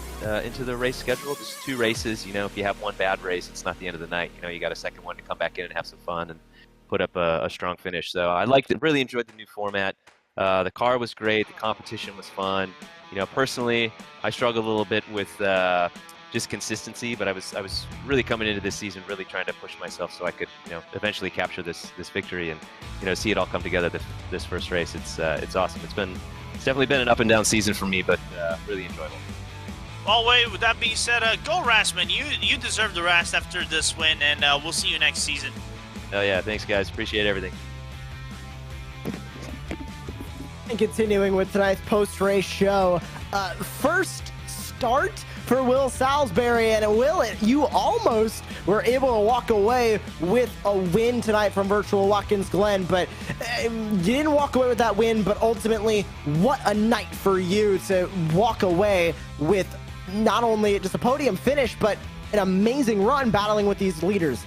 into the race schedule. Just 2 races. If you have one bad race, it's not the end of the night. You got a second one to come back in and have some fun and put up a strong finish. So I liked it. Really enjoyed the new format. The car was great. The competition was fun. Personally, I struggled a little bit with just consistency, but I was really coming into this season really trying to push myself so I could eventually capture this victory and see it all come together this first race. It's awesome. It's definitely been an up and down season for me, but really enjoyable. Well, wait, with that being said, go Rasman. You deserve the rest after this win, and we'll see you next season. Oh yeah, thanks guys. Appreciate everything. And continuing with tonight's post-race show, first start for Will Salisbury, and Will, you almost were able to walk away with a win tonight from Virtual Watkins Glen, but you didn't walk away with that win. But ultimately, what a night for you to walk away with not only just a podium finish, but an amazing run battling with these leaders.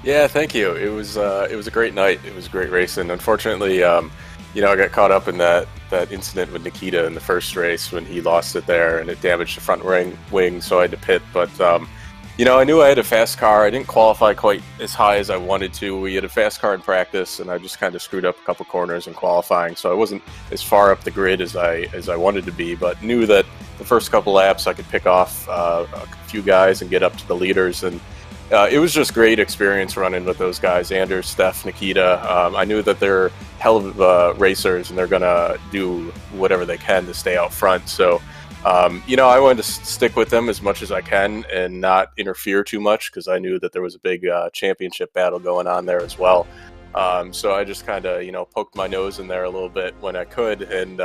Yeah, thank you. It was a great night. It was great racing. Unfortunately, I got caught up in that incident with Nikita in the first race when he lost it there, and it damaged the front wing, so I had to pit. But I knew I had a fast car. I didn't qualify quite as high as I wanted to. We had a fast car in practice, and I just kind of screwed up a couple corners in qualifying, so I wasn't as far up the grid as I wanted to be. But knew that the first couple laps I could pick off a few guys and get up to the leaders, and it was just great experience running with those guys, Anders, Steph, Nikita. I knew that they're hell of racers, and they're going to do whatever they can to stay out front. So, I wanted to stick with them as much as I can and not interfere too much, because I knew that there was a big championship battle going on there as well. So I just kind of, poked my nose in there a little bit when I could, and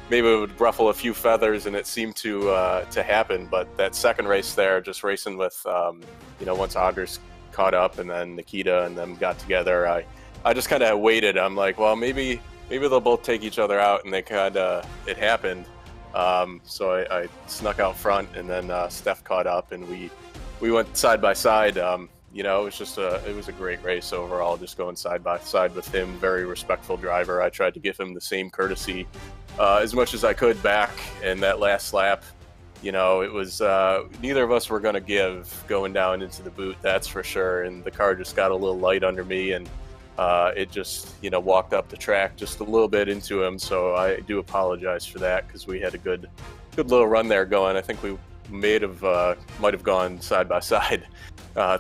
maybe it would ruffle a few feathers, and it seemed to happen. But that second race there, just racing with, once Anders caught up and then Nikita and them got together, I just kind of waited. I'm like, well, maybe they'll both take each other out, and it happened. So I snuck out front, and then Steph caught up, and we went side by side. It was a great race overall, just going side by side with him. Very respectful driver. I tried to give him the same courtesy as much as I could back in that last lap. It was neither of us were going to give going down into the boot, that's for sure. And the car just got a little light under me, and it just walked up the track just a little bit into him. So I do apologize for that, because we had a good little run there going. I think we might have gone side by side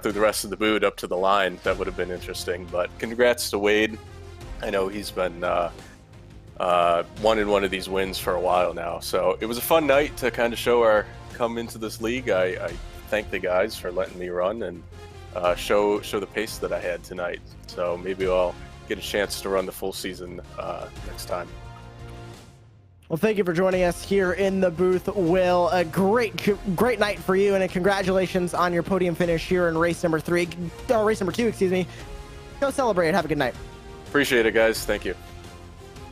through the rest of the boot up to the line. That would have been interesting. But congrats to Wade. I know he's been wanted one of these wins for a while now. So it was a fun night to kind of come into this league. I thank the guys for letting me run and show the pace that I had tonight. So maybe I'll get a chance to run the full season next time. Well, thank you for joining us here in the booth, Will. A great night for you, and congratulations on your podium finish here in race number 2, excuse me. Go celebrate. Have a good night. Appreciate it, guys. Thank you.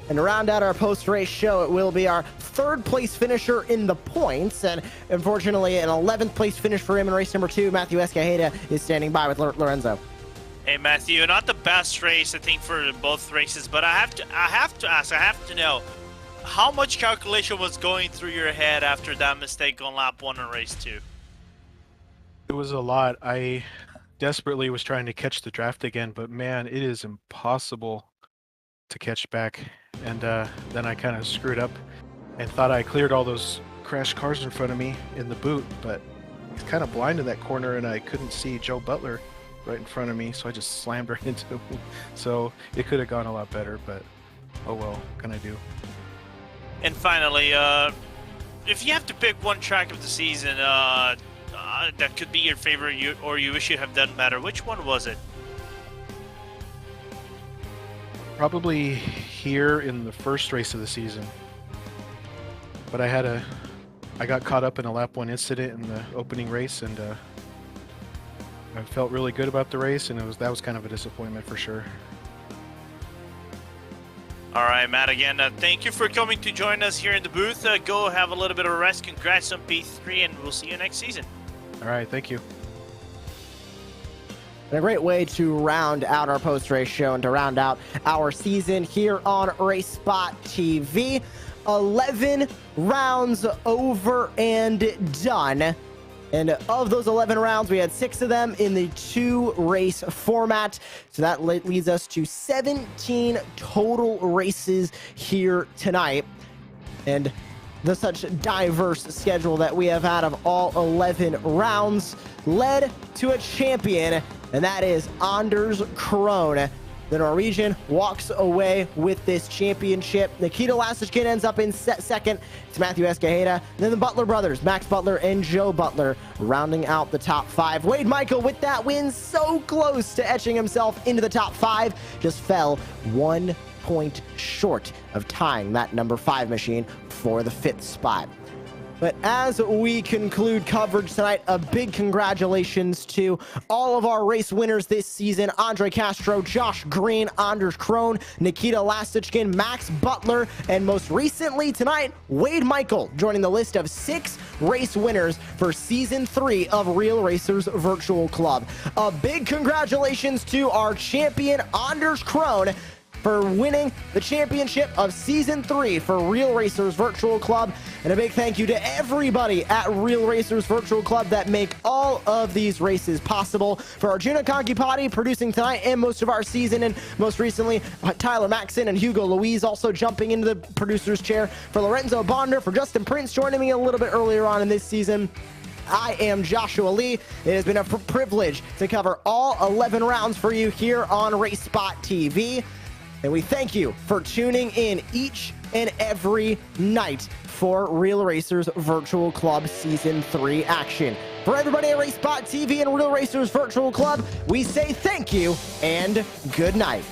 And to round out our post-race show, it will be our third-place finisher in the points. And unfortunately, an 11th place finish for him in race number 2. Matthew Escajeda is standing by with Lorenzo. Hey, Matthew, not the best race, I think, for both races, but I have to know, how much calculation was going through your head after that mistake on lap 1 in race 2? It was a lot. I desperately was trying to catch the draft again, but man, it is impossible to catch back. And then I kind of screwed up and thought I cleared all those crashed cars in front of me in the boot, but he's kind of blind in that corner and I couldn't see Joe Butler right in front of me, so I just slammed right into him. So it could have gone a lot better, but oh well, what can I do? And finally, if you have to pick one track of the season that could be your favorite or you wish you have done better, which one was it? Probably here in the first race of the season. But I got caught up in a lap 1 incident in the opening race, and I felt really good about the race, and that was kind of a disappointment for sure. All right, Matt, again, thank you for coming to join us here in the booth. Go have a little bit of a rest. Congrats on P3, and we'll see you next season. All right, thank you. And a great way to round out our post-race show and to round out our season here on RaceSpotTV. 11 rounds over and done. And of those 11 rounds, we had 6 of them in the 2-race format. So that leads us to 17 total races here tonight. And the such diverse schedule that we have had of all 11 rounds led to a champion, and that is Anders Krone. The Norwegian walks away with this championship. Nikita Lasickin ends up in second to Matthew Escajeda. Then the Butler brothers, Max Butler and Joe Butler, rounding out the top 5. Wade Michael with that win, so close to etching himself into the top 5, just fell 1 point short of tying that number 5 machine for the 5th spot. But as we conclude coverage tonight, a big congratulations to all of our race winners this season: Andre Castro, Josh Green, Anders Krone, Nikita Lasickin, Max Butler, and most recently tonight, Wade Michael, joining the list of 6 race winners for Season 3 of Real Racers Virtual Club. A big congratulations to our champion, Anders Krone, for winning the championship of Season 3 for Real Racers Virtual Club. And a big thank you to everybody at Real Racers Virtual Club that make all of these races possible. For Arjuna Kankipati producing tonight and most of our season, and most recently Tyler Maxon and Hugo Louise also jumping into the producer's chair. For Lorenzo Bonder, for Justin Prince joining me a little bit earlier on in this season. I am Joshua Lee. It has been a privilege to cover all 11 rounds for you here on RaceSpotTV. And we thank you for tuning in each and every night for Real Racers Virtual Club Season 3 action. For everybody at RaceSpotTV and Real Racers Virtual Club, we say thank you and good night.